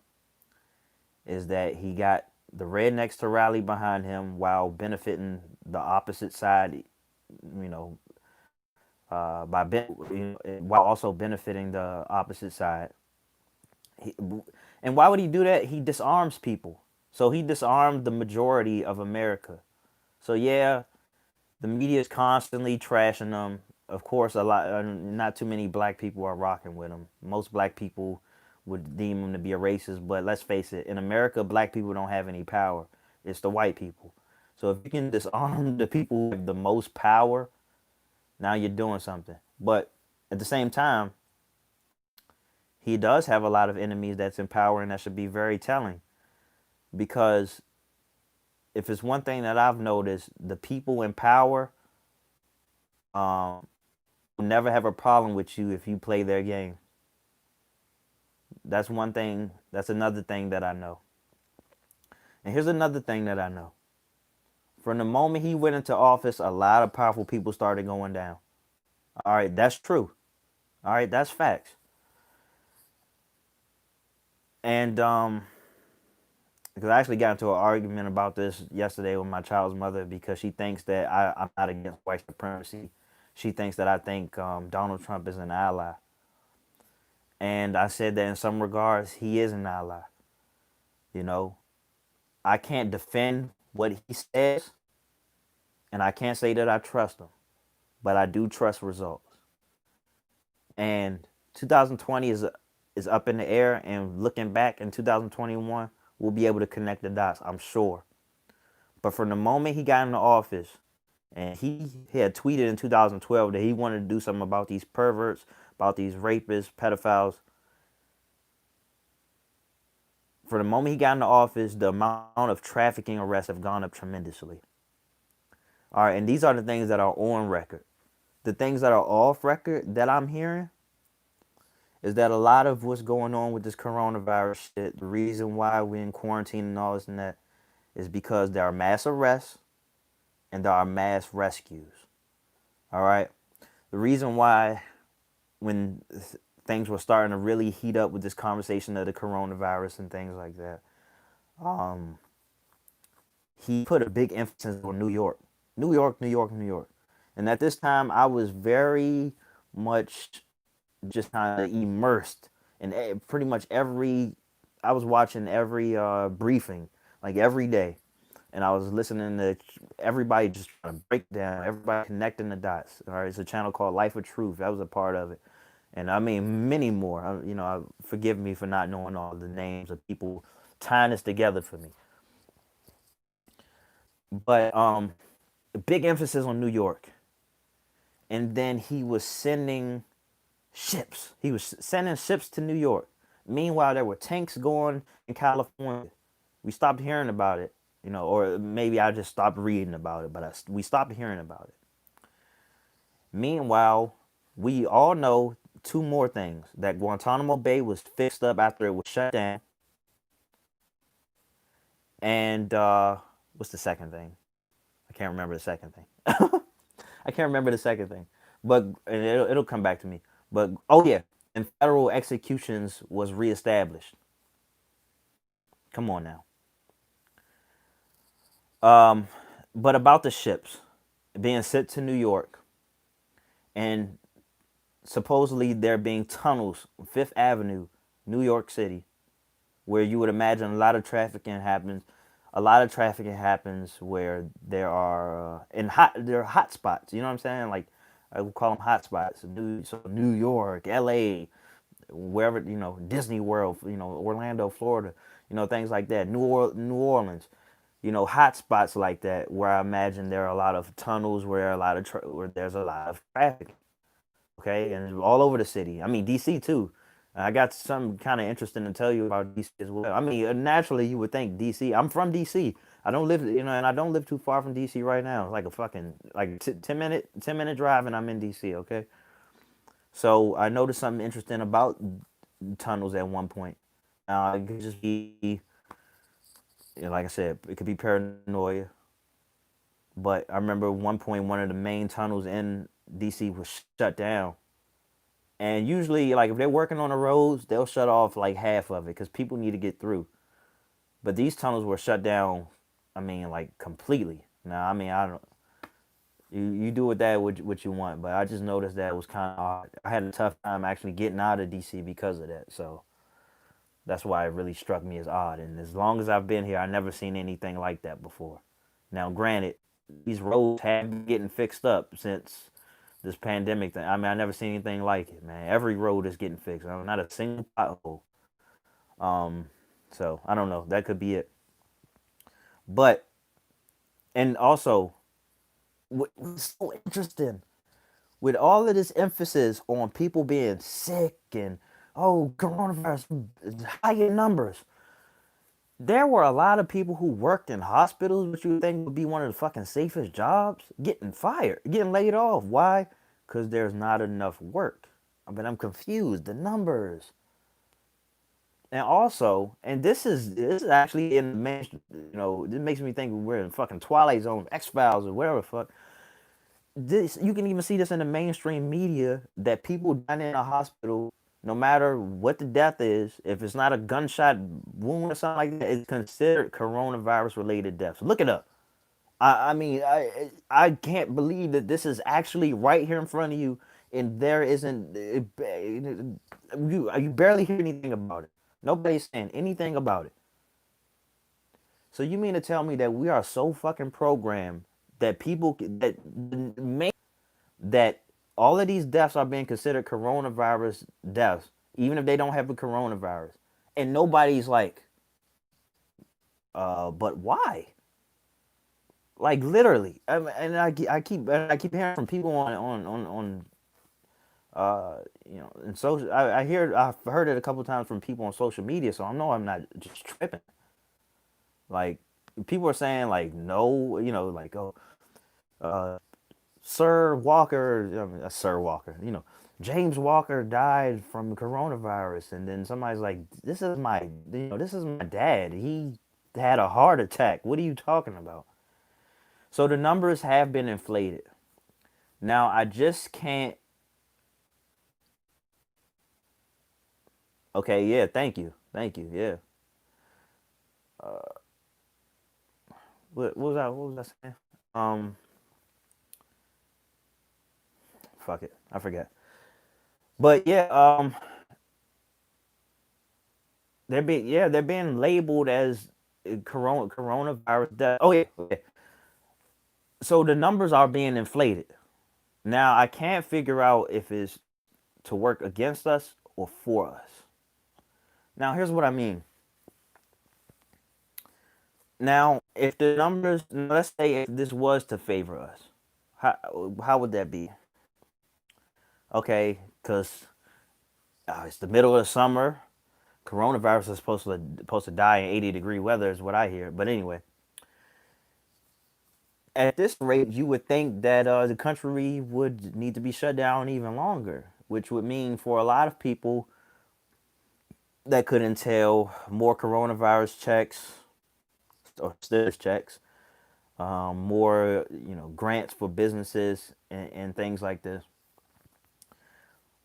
is that he got the rednecks to rally behind him while benefiting the opposite side, you know, while also benefiting the opposite side. He, and why would he do that? He disarms people. So he disarmed the majority of America. So yeah, the media is constantly trashing them. Of course, not too many black people are rocking with him. Most black people would deem him to be a racist, but let's face it, in America, black people don't have any power. It's the white people. So if you can disarm the people with the most power, now you're doing something. But at the same time, he does have a lot of enemies that's in power, and that should be very telling. Because if it's one thing that I've noticed, the people in power um, will never have a problem with you if you play their game. That's one thing. That's another thing that I know. And here's another thing that I know. From the moment he went into office, a lot of powerful people started going down. All right, that's true. All right, that's facts. And because I actually got into an argument about this yesterday with my child's mother because she thinks that I'm not against white supremacy. She thinks that I think Donald Trump is an ally. And I said that in some regards, he is an ally. You know, I can't defend what he says, and I can't say that I trust him, but I do trust results. And 2020 is up in the air, and looking back in 2021, we'll be able to connect the dots, I'm sure. But from the moment he got into office, and he had tweeted in 2012 that he wanted to do something about these perverts, about these rapists, pedophiles. For the moment he got into office, the amount of trafficking arrests have gone up tremendously. All right, and these are the things that are on record. The things that are off record that I'm hearing is that a lot of what's going on with this coronavirus shit, the reason why we're in quarantine and all this and that, is because there are mass arrests and there are mass rescues. All right. The reason why, when things were starting to really heat up with this conversation of the coronavirus and things like that, um, he put a big emphasis on New York, New York, New York, New York. And at this time, I was very much just kind of immersed in pretty much every. I was watching every briefing, like every day, and I was listening to everybody just trying to break down, everybody connecting the dots. All right, it's a channel called Life of Truth. That was a part of it, and I mean many more. Forgive me for not knowing all the names of people tying this together for me, but a big emphasis on New York, and then he was sending ships. He was sending ships to New York. Meanwhile, there were tanks going in California. We stopped hearing about it, or maybe I just stopped reading about it, but we stopped hearing about it. Meanwhile, we all know two more things: that Guantanamo Bay was fixed up after it was shut down, and what's the second thing? I can't remember the second thing. I can't remember the second thing, but and it'll come back to me. But oh yeah, and federal executions was reestablished. Come on now. Um, but about the ships being sent to New York, and supposedly there being tunnels, Fifth Avenue, New York City, where you would imagine a lot of trafficking happens. A lot of trafficking happens where there are hot spots. You know what I'm saying? Like I would call them hot spots. New York, L.A., wherever, Disney World, Orlando, Florida, things like that. New Orleans, hot spots like that where I imagine there are a lot of tunnels where where there's a lot of traffic. Okay, and all over the city. I mean, DC too. I got something kind of interesting to tell you about DC as well. I mean, naturally you would think DC. I'm from DC. I don't live, and I don't live too far from DC right now. It's like a fucking like 10-minute drive, and I'm in DC. Okay, so I noticed something interesting about tunnels at one point. It could just be, like I said, it could be paranoia. But I remember at one point one of the main tunnels in DC was shut down. And usually, like if they're working on the roads, they'll shut off like half of it because people need to get through. But these tunnels were shut down. I mean, like completely. Now, I mean, I don't. You do with that what you want, but I just noticed that it was kind of odd. I had a tough time actually getting out of DC because of that. So that's why it really struck me as odd. And as long as I've been here, I never seen anything like that before. Now, granted, these roads have been getting fixed up since this pandemic thing. I mean, I never seen anything like it, man. Every road is getting fixed. Not a single pothole. Um, so I don't know. That could be it. But and also, what's so interesting with all of this emphasis on people being sick and coronavirus high in numbers, there were a lot of people who worked in hospitals, which you would think would be one of the fucking safest jobs, getting fired, getting laid off. Why? Because there's not enough work. I mean, I'm confused. The numbers. And also, and this is actually in the main, this makes me think we're in fucking Twilight Zone, X Files, or whatever the fuck. This you can even see this in the mainstream media that people dying in a hospital, no matter what the death is, if it's not a gunshot wound or something like that, it's considered coronavirus related deaths. Look it up. I mean, I can't believe that this is actually right here in front of you, and there isn't. You barely hear anything about it. Nobody's saying anything about it. So you mean to tell me that we are so fucking programmed that that all of these deaths are being considered coronavirus deaths, even if they don't have a coronavirus, and nobody's like, but why? Like literally, and I keep hearing from people on and social. I've heard it a couple times from people on social media, so I know I'm not just tripping. Like people are saying like no, like uh, Sir Walker, Sir Walker, James Walker died from coronavirus, and then somebody's like, this is my dad. He had a heart attack. What are you talking about? So the numbers have been inflated. Now I just can't. Okay, yeah, thank you, yeah. What was I? What was I saying? Um, fuck it, I forget. But yeah, they're being labeled as coronavirus death. Oh yeah, okay. So the numbers are being inflated. Now I can't figure out if it's to work against us or for us. Now here's what I mean. Now if the numbers, let's say if this was to favor us, how would that be? Okay, because it's the middle of the summer. Coronavirus is supposed to die in 80-degree weather, is what I hear. But anyway, at this rate, you would think that the country would need to be shut down even longer, which would mean for a lot of people that could entail more coronavirus checks or stimulus checks, more grants for businesses and things like this.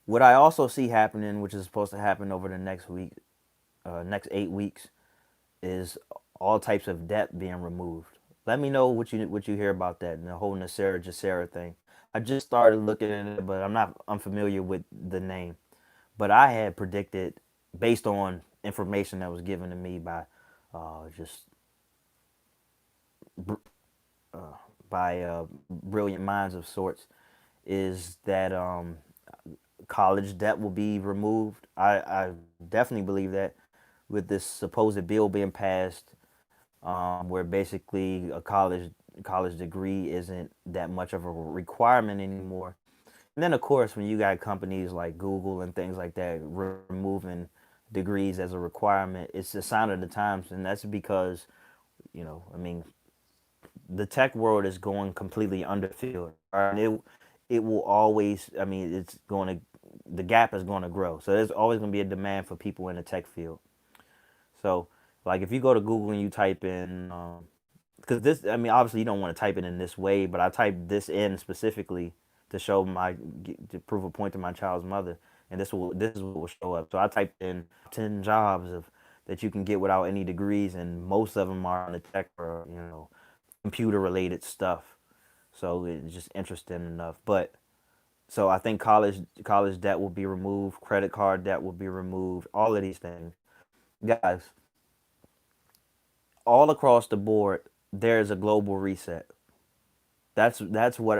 What I also see happening, which is supposed to happen over the next 8 weeks, is all types of debt being removed. Let me know what you hear about that and the whole Nasera Jacera thing. I just started looking at it, but I'm not unfamiliar with the name. But I had predicted, based on information that was given to me by just by brilliant minds of sorts, is that college debt will be removed. I definitely believe that with this supposed bill being passed, where basically a college degree isn't that much of a requirement anymore. And then of course, when you got companies like Google and things like that removing degrees as a requirement, it's a sign of the times, and that's because I mean, the tech world is going completely underfilled. And it will always. I mean, the gap is going to grow. So there's always going to be a demand for people in the tech field. So like if you go to Google and you type in because this, I mean, obviously you don't want to type it in this way, but I typed this in specifically to to prove a point to my child's mother, and this is what will show up. So I typed in 10 jobs of that you can get without any degrees, and most of them are in the tech or computer related stuff. So it's just interesting enough. But so I think college debt will be removed, credit card debt will be removed, all of these things, guys. All across the board, there is a global reset. That's what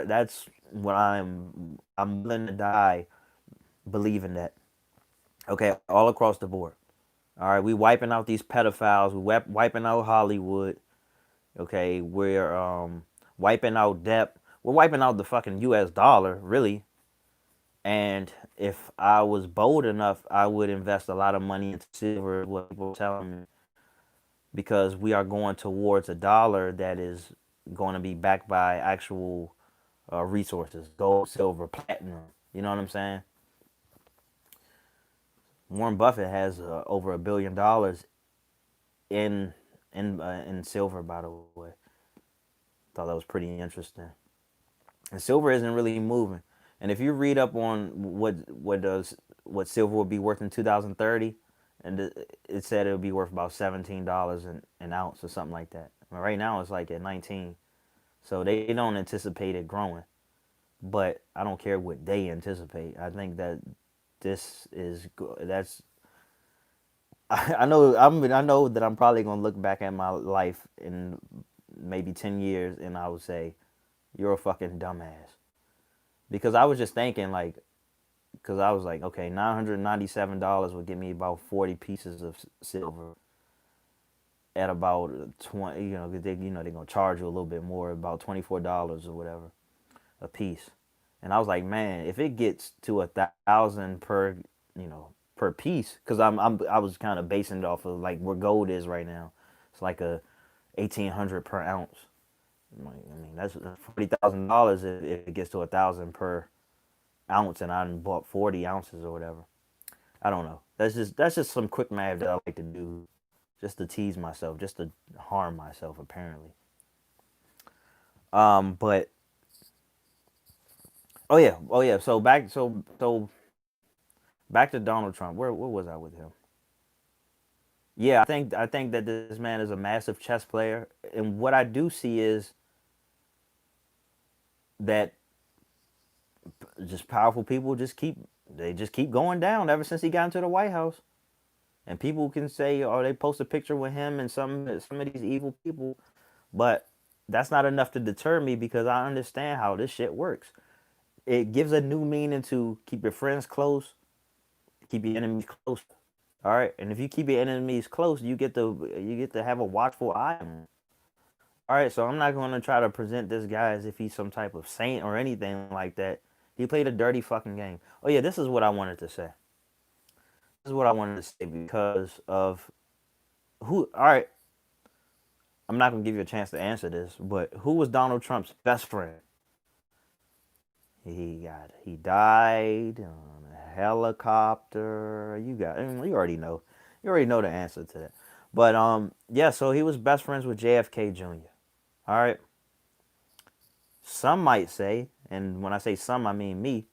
I'm willing to die believing that. Okay, all across the board. All right, we wiping out these pedophiles. We wiping out Hollywood. Okay, we're wiping out debt. We're wiping out the fucking U.S. dollar, really. And if I was bold enough, I would invest a lot of money into silver. What people are telling me, because we are going towards a dollar that is going to be backed by actual resources, gold, silver, platinum. You know what I'm saying? Warren Buffett has over $1 billion in in silver. By the way, thought that was pretty interesting. And silver isn't really moving. And if you read up on what silver will be worth in 2030, and it said it would be worth about $17 an ounce or something like that. Right now it's like at 19, so they don't anticipate it growing. But I don't care what they anticipate. I think that this is that's I know that I'm probably gonna look back at my life in maybe 10 years and I would say you're a fucking dumbass, because I was just thinking like, because I was like, okay, $997 would give me about 40 pieces of silver at about 20. They're gonna charge you a little bit more, about $24 or whatever a piece. And I was like, man, if it gets to 1,000 per piece, because I was kind of basing it off of like where gold is right now. It's like a 1,800 per ounce. I mean, that's $40,000 if it gets to 1,000 per ounce and I done bought 40 ounces or whatever. I don't know. That's just some quick math that I like to do, just to tease myself, just to harm myself apparently. But oh yeah. So back to Donald Trump. Where was I with him? Yeah, I think that this man is a massive chess player, and what I do see is that just powerful people just keep going down ever since he got into the White House. And people can say, oh, they post a picture with him and some of these evil people, but that's not enough to deter me because I understand how this shit works. It gives a new meaning to keep your friends close, keep your enemies close. All right, and if you keep your enemies close, you get to have a watchful eye on them. All right, so I'm not going to try to present this guy as if he's some type of saint or anything like that. He played a dirty fucking game. Oh yeah, this is what I wanted to say. This is what I wanted to say because of who. All right, I'm not gonna give you a chance to answer this, but who was Donald Trump's best friend? He died on a helicopter. You already know. You already know the answer to that. But yeah, so he was best friends with JFK Jr. All right. Some might say, and when I say some, I mean me,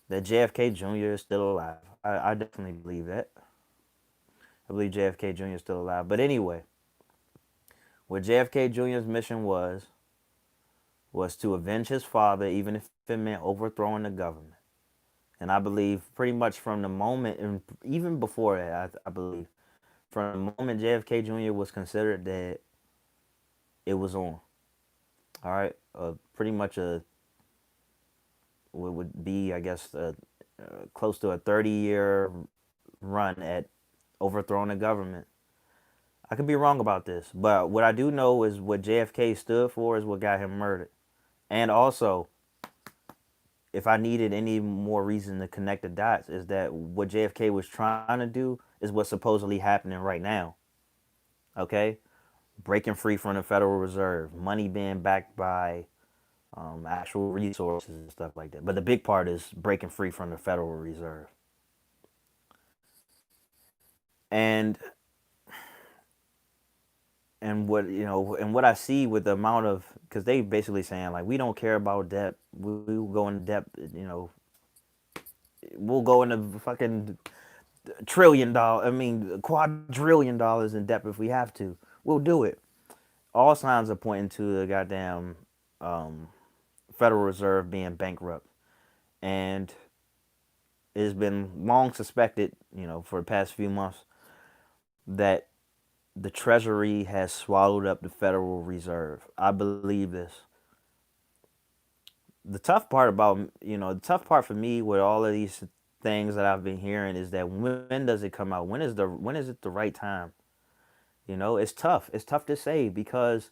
that JFK Jr. is still alive. I definitely believe that. I believe JFK Jr. is still alive. But anyway, what JFK Jr.'s mission was to avenge his father, even if it meant overthrowing the government. And I believe pretty much from the moment, and even before that, I believe from the moment JFK Jr. was considered dead, it was on. All right, pretty much what would be, I guess, close to a 30-year run at overthrowing the government. I could be wrong about this, but what I do know is what JFK stood for is what got him murdered. And also, if I needed any more reason to connect the dots, is that what JFK was trying to do is what's supposedly happening right now. Okay, breaking free from the Federal Reserve, money being backed by actual resources and stuff like that. But the big part is breaking free from the Federal Reserve. And and what I see with the amount of, because they basically saying like we don't care about debt, we will go into debt, we'll go into fucking $1 trillion, I mean $quadrillion in debt if we have to, we'll do it. All signs are pointing to the goddamn um, Federal Reserve being bankrupt, and it's been long suspected, for the past few months, that the Treasury has swallowed up the Federal Reserve. I believe this. The tough part for me with all of these things that I've been hearing is that when does it come out? When is it the right time? It's tough. It's tough to say because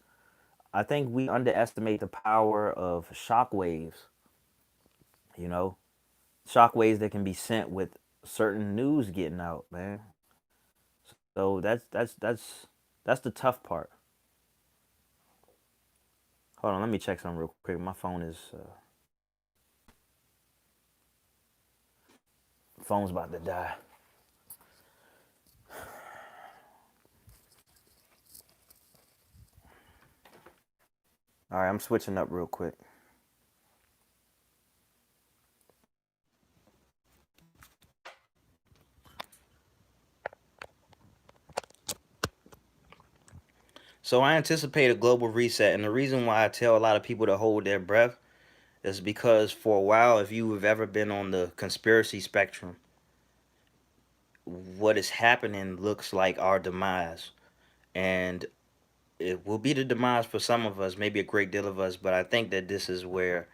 I think we underestimate the power of shock waves. You know, shock waves that can be sent with certain news getting out, man. So that's the tough part. Hold on, let me check something real quick. My phone's about to die. All right, I'm switching up real quick. So I anticipate a global reset, and the reason why I tell a lot of people to hold their breath is because for a while, if you have ever been on the conspiracy spectrum, what is happening looks like our demise, and it will be the demise for some of us, maybe a great deal of us. But I think that this is where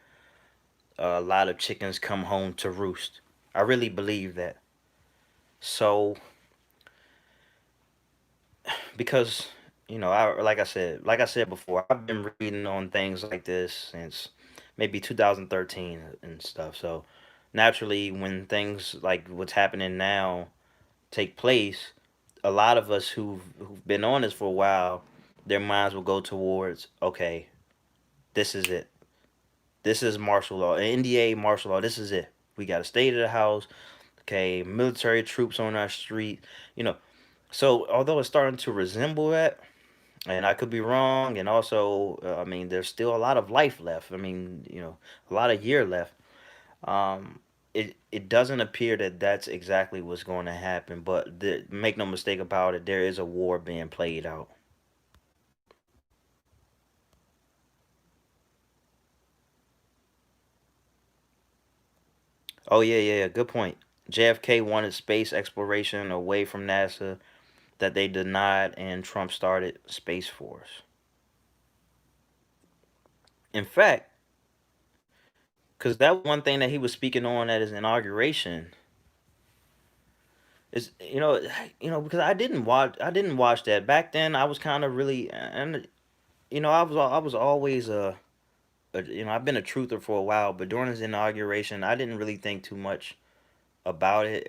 a lot of chickens come home to roost. I really believe that. So because I like I said before, I've been reading on things like this since maybe 2013 and stuff. So naturally, when things like what's happening now take place, a lot of us who've been on this for a while, their minds will go towards, okay, this is it. This is martial law, NDA martial law. This is it. We got to stay to the house. Okay, military troops on our street. You know, so although it's starting to resemble that, and I could be wrong, and also, I mean, there's still a lot of life left. I mean, a lot of year left. Um, it doesn't appear that that's exactly what's going to happen. But make no mistake about it, there is a war being played out. Oh yeah, yeah, yeah. Good point. JFK wanted space exploration away from NASA that they denied, and Trump started Space Force. In fact, because that one thing that he was speaking on at his inauguration is, because I didn't watch that back then. I was kind of really, and I was always I've been a truther for a while, but during his inauguration, I didn't really think too much about it.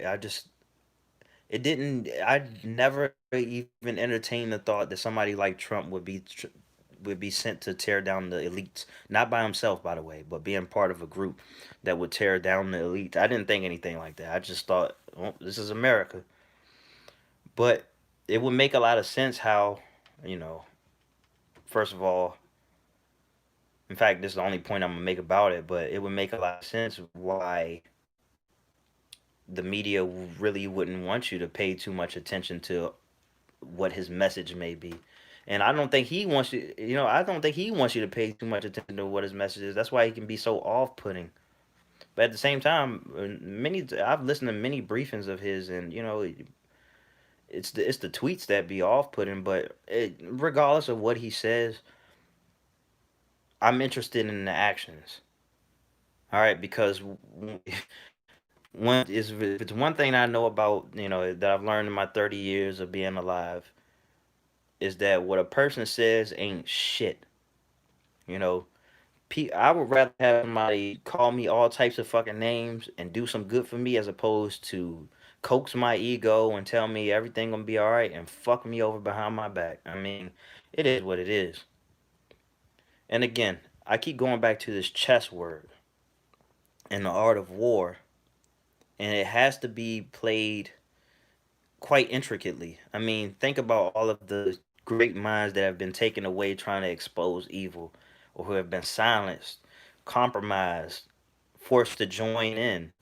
It didn't. I never even entertained the thought that somebody like Trump would be sent to tear down the elites, not by himself, by the way, but being part of a group that would tear down the elites. I didn't think anything like that. I just thought, well, this is America. But it would make a lot of sense how, you know, first of all, in fact, this is the only point I'm gonna make about it, but it would make a lot of sense why the media really wouldn't want you to pay too much attention to what his message may be. And I don't think he wants you to pay too much attention to what his message is. That's why he can be so off-putting. But at the same time, I've listened to many briefings of his, and it's the tweets that be off-putting. But regardless of what he says, I'm interested in the actions. All right, because if it's one thing I know about, that I've learned in my 30 years of being alive, is that what a person says ain't shit. You know, I would rather have somebody call me all types of fucking names and do some good for me as opposed to coax my ego and tell me everything gonna be all right and fuck me over behind my back. I mean, it is what it is. And again, I keep going back to this chess word and the art of war, and it has to be played quite intricately. I mean, think about all of the great minds that have been taken away trying to expose evil, or who have been silenced, compromised, forced to join in.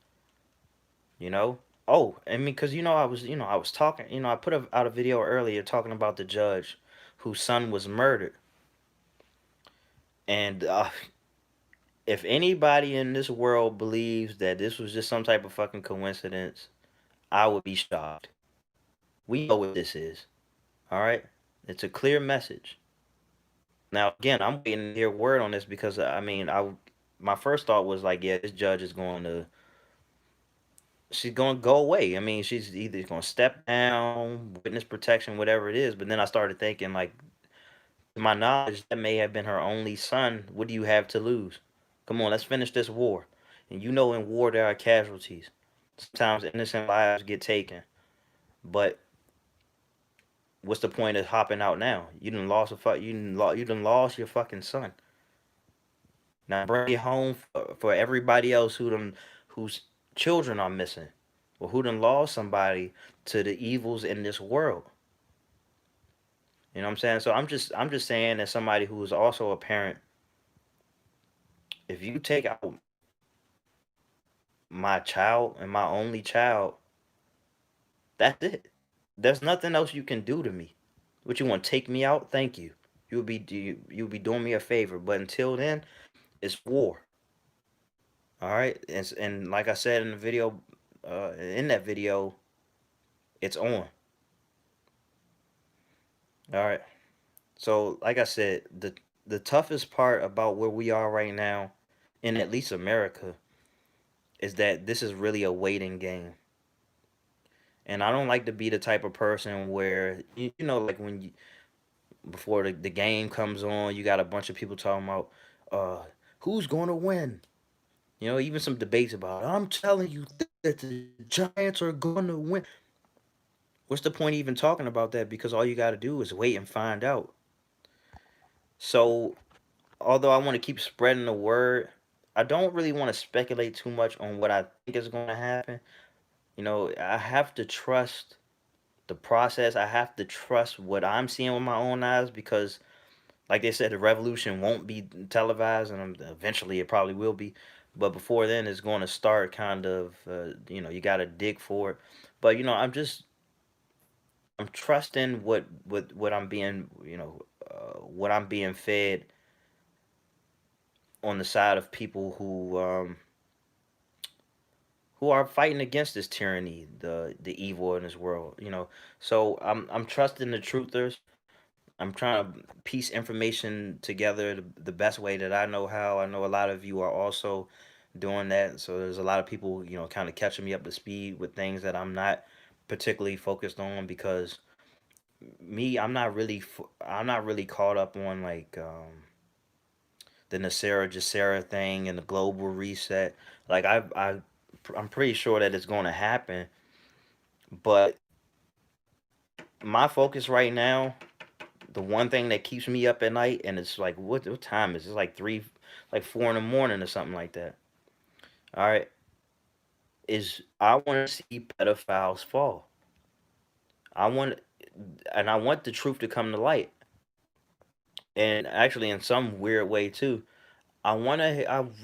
You know. Oh, I mean, because I was talking. I put out a video earlier talking about the judge whose son was murdered, and if anybody in this world believes that this was just some type of fucking coincidence, I would be shocked. We know what this is. All right, it's a clear message. Now, again, I'm waiting to hear word on this because I mean, my first thought was like, yeah, this judge is she's going to go away. I mean, she's either going to step down, witness protection, whatever it is. But then I started thinking, like, to my knowledge, that may have been her only son. What do you have to lose? Come on, let's finish this war. And in war there are casualties. Sometimes innocent lives get taken. But what's the point of hopping out now? You done lost your fucking son. Now bring it home for everybody else whose children are missing, or who done lost somebody to the evils in this world. You know what I'm saying? So I'm just saying, as somebody who is also a parent, if you take out my child and my only child, that's it. There's nothing else you can do to me. What, you want to take me out? Thank you. You'll be doing me a favor. But until then, it's war. All right, and like I said in that video, it's on. All right. So, like I said, the toughest part about where we are right now, in at least America, is that this is really a waiting game. And I don't like to be the type of person where like when before the game comes on, you got a bunch of people talking about uh who's going to win. Even some debates about, I'm telling you that the Giants are going to win. What's the point even talking about that? Because all you got to do is wait and find out. So, although I want to keep spreading the word, I don't really want to speculate too much on what I think is going to happen. I have to trust the process. I have to trust what I'm seeing with my own eyes because, like they said, the revolution won't be televised, and eventually it probably will be. But before then, it's going to start kind of, you got to dig for it. But I'm trusting what I'm being, what I'm being fed on the side of people who are fighting against this tyranny, the evil in this world. So I'm trusting the truthers. I'm trying to piece information together the best way that I know how. I know a lot of you are also doing that. So there's a lot of people, kind of catching me up to speed with things that I'm not particularly focused on because me, I'm not really caught up on like the Nasera Jacera thing and the global reset. Like I'm pretty sure that it's going to happen, but my focus right now, the one thing that keeps me up at night, and it's like what time is it? It's like 3, like 4 in the morning or something like that. All right, is I want to see pedophiles fall. I want and I want the truth to come to light. And actually, in some weird way too, I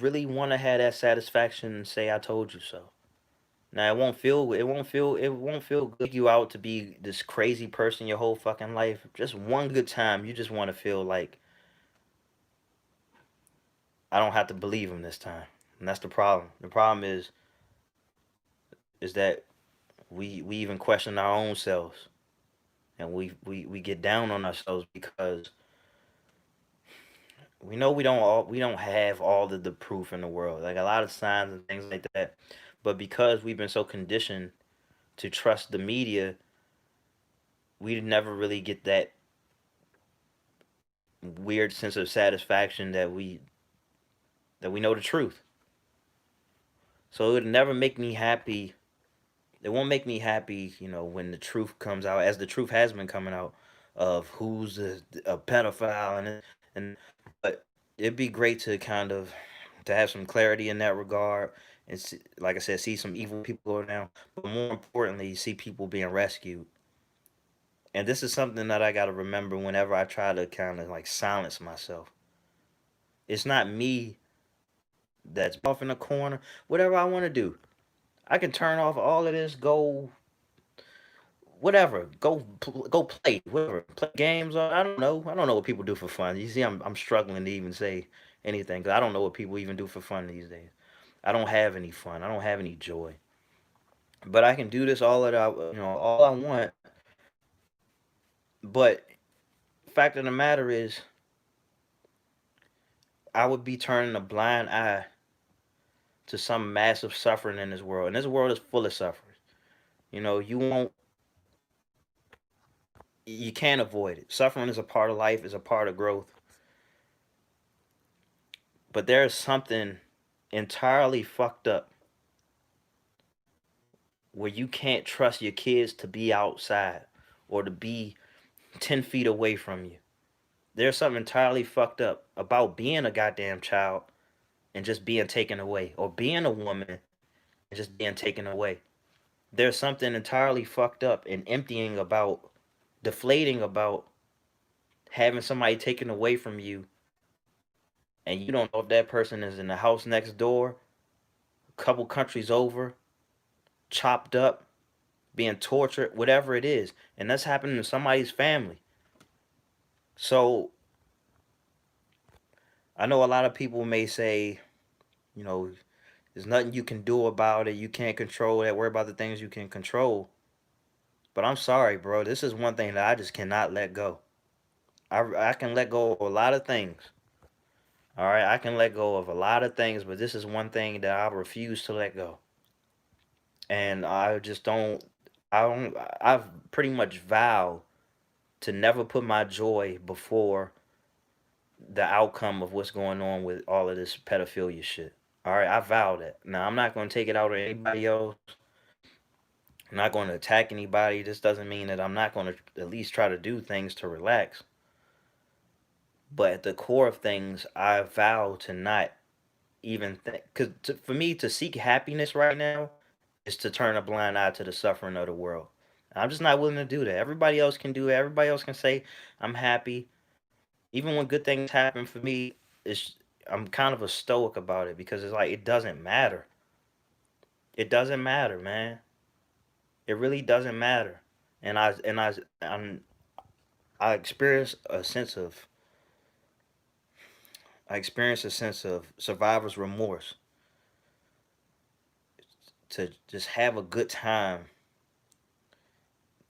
really want to have that satisfaction and say I told you so. Now it won't feel good you out to be this crazy person your whole fucking life. Just one good time, you just want to feel like I don't have to believe him this time. And that's the problem. The problem is that we even question our own selves, and we get down on ourselves because we know we don't have all the proof in the world. Like a lot of signs and things like that. But because we've been so conditioned to trust the media, we never really get that weird sense of satisfaction that we know the truth. So it would never make me happy. It won't make me happy, when the truth comes out, as the truth has been coming out, of who's a pedophile and but it'd be great to kind of to have some clarity in that regard and see, like I said, see some evil people go down, but more importantly, see people being rescued. And this is something that I got to remember whenever I try to kind of like silence myself. It's not me that's off in the corner. Whatever I want to do, I can turn off all of this, go whatever, go play, whatever, play games. Or I don't know what people do for fun. You see, I'm struggling to even say anything because I don't know what people even do for fun these days. I don't have any fun. I don't have any joy. But I can do this all I want. But fact of the matter is, I would be turning a blind eye to some massive suffering in this world, and this world is full of suffering. You won't, you can't avoid it. Suffering is a part of life, is a part of growth. But there's something entirely fucked up where you can't trust your kids to be outside or to be 10 feet away from you. There's something entirely fucked up about being a goddamn child and just being taken away, or being a woman and just being taken away. There's something entirely fucked up and emptying about, deflating about having somebody taken away from you, and you don't know if that person is in the house next door, a couple countries over, chopped up, being tortured, whatever it is. And that's happening to somebody's family. So I know a lot of people may say, you know, there's nothing you can do about it. You can't control that. Worry about the things you can control. But I'm sorry, bro. This is one thing that I just cannot let go. I can let go of a lot of things. All right, I can let go of a lot of things, but this is one thing that I refuse to let go. And I just don't. I don't. I've pretty much vowed to never put my joy before the outcome of what's going on with all of this pedophilia shit. All right, I vow that. Now I'm not going to take it out on anybody else. I'm not going to attack anybody. This doesn't mean that I'm not going to at least try to do things to relax. But at the core of things, I vow to not even think. Because for me to seek happiness right now is to turn a blind eye to the suffering of the world. I'm just not willing to do that. Everybody else can do it. Everybody else can say I'm happy. Even when good things happen for me, it's I'm kind of a stoic about it because it's like it doesn't matter. It doesn't matter, man. It really doesn't matter. And I experience a sense of I experience a sense of survivor's remorse to just have a good time,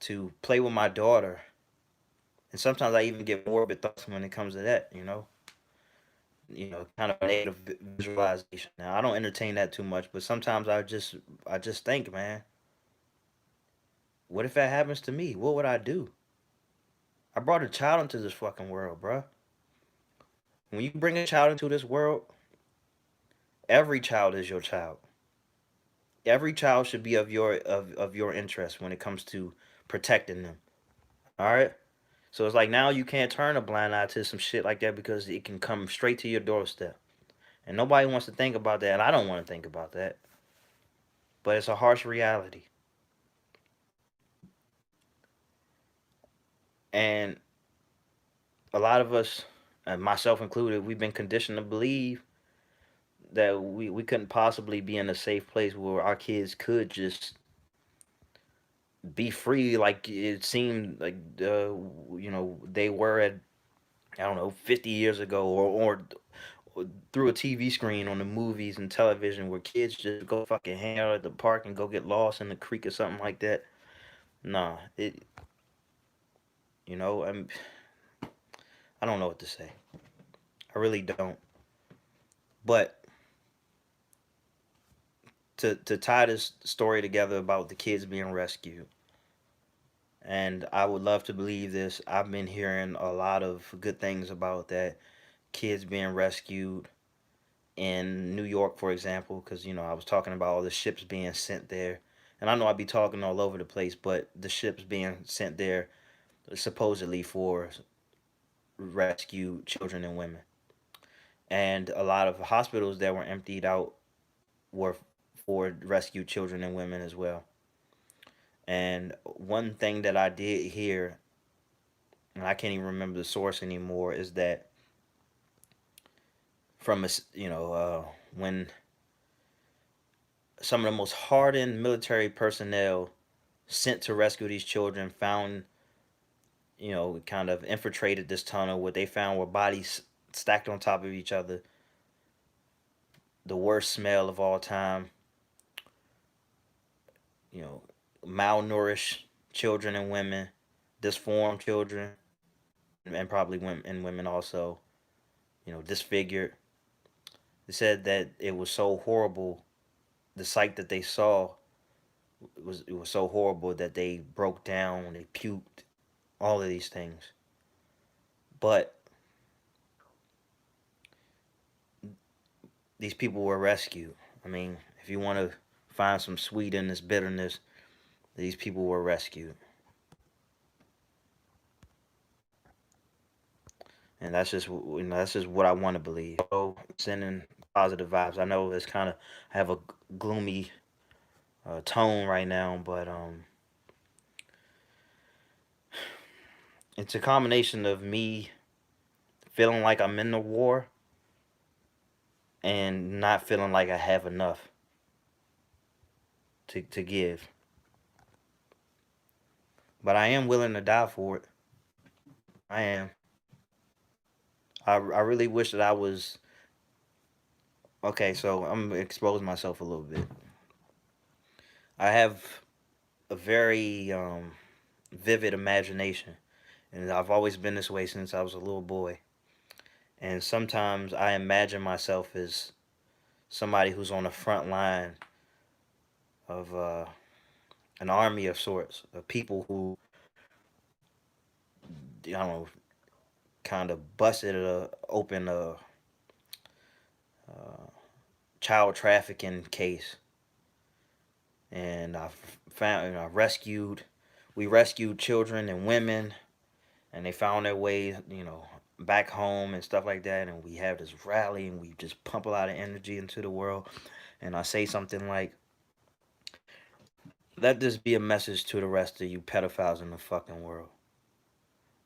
to play with my daughter, and sometimes I even get morbid thoughts when it comes to that. Kind of negative visualization. Now I don't entertain that too much, but sometimes I just think, man, what if that happens to me? What would I do? I brought a child into this fucking world, bruh. When you bring a child into this world, every child is your child. Every child should be of your interest when it comes to protecting them. All right. So it's like now you can't turn a blind eye to some shit like that because it can come straight to your doorstep, and nobody wants to think about that, and I don't want to think about that. But it's a harsh reality, and a lot of us, and myself included, we've been conditioned to believe that we couldn't possibly be in a safe place where our kids could just be free like it seemed like they were at, I don't know, 50 years ago, or through a TV screen on the movies and television where kids just go fucking hang out at the park and go get lost in the creek or something like that. Nah, I'm I don't know what to say. I really don't. But to tie this story together about the kids being rescued, and I would love to believe this. I've been hearing a lot of good things about that kids being rescued in New York, for example, because I was talking about all the ships being sent there, and I know I'd be talking all over the place, but the ships being sent there supposedly for rescue children and women, and a lot of hospitals that were emptied out were for rescue children and women as well. And one thing that I did hear, and I can't even remember the source anymore, is that from when some of the most hardened military personnel sent to rescue these children found, kind of infiltrated this tunnel, what they found were bodies stacked on top of each other, the worst smell of all time, you know, malnourished children and women, disformed children, and probably women also, disfigured. They said that it was so horrible, the sight that they saw it was so horrible that they broke down, they puked, all of these things. But these people were rescued. I mean, if you want to find some sweet in this bitterness, these people were rescued, and that's just what I want to believe. So sending positive vibes. I know it's kind of have a gloomy tone right now, but it's a combination of me feeling like I'm in the war and not feeling like I have enough to give. But I am willing to die for it. I am. I really wish that I was. Okay, so I'm exposing myself a little bit. I have a very vivid imagination, and I've always been this way since I was a little boy. And sometimes I imagine myself as somebody who's on the front line of an army of sorts of people who, I don't know, kind of busted open a child trafficking case, and I found, we rescued children and women, and they found their way, back home and stuff like that, and we have this rally and we just pump a lot of energy into the world, and I say something like, let this be a message to the rest of you pedophiles in the fucking world.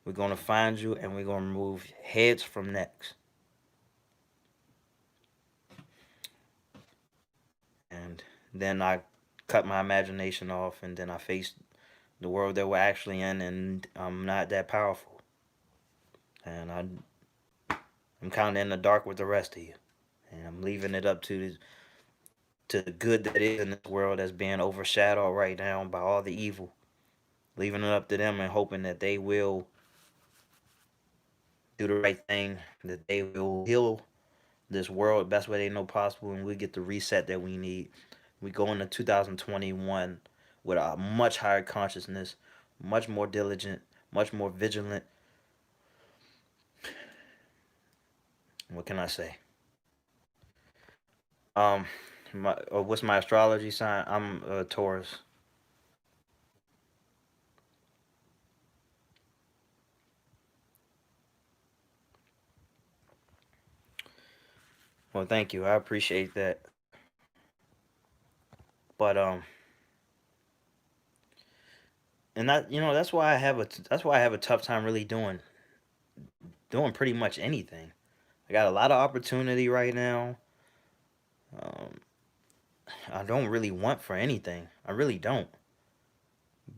We're gonna find you and we're gonna remove heads from necks. And then I cut my imagination off, and then I faced the world that we're actually in, and I'm not that powerful. And I'm kind of in the dark with the rest of you. And I'm leaving it up to the good that is in this world that's being overshadowed right now by all the evil. Leaving it up to them and hoping that they will do the right thing, that they will heal this world best way they know possible, and we get the reset that we need. We go into 2021 with a much higher consciousness, much more diligent, much more vigilant. What can I say? Um, what's my astrology sign? I'm a Taurus. Well, thank you. I appreciate that. But and that's why I have a tough time really doing pretty much anything. I got a lot of opportunity right now. Um, I don't really want for anything. I really don't.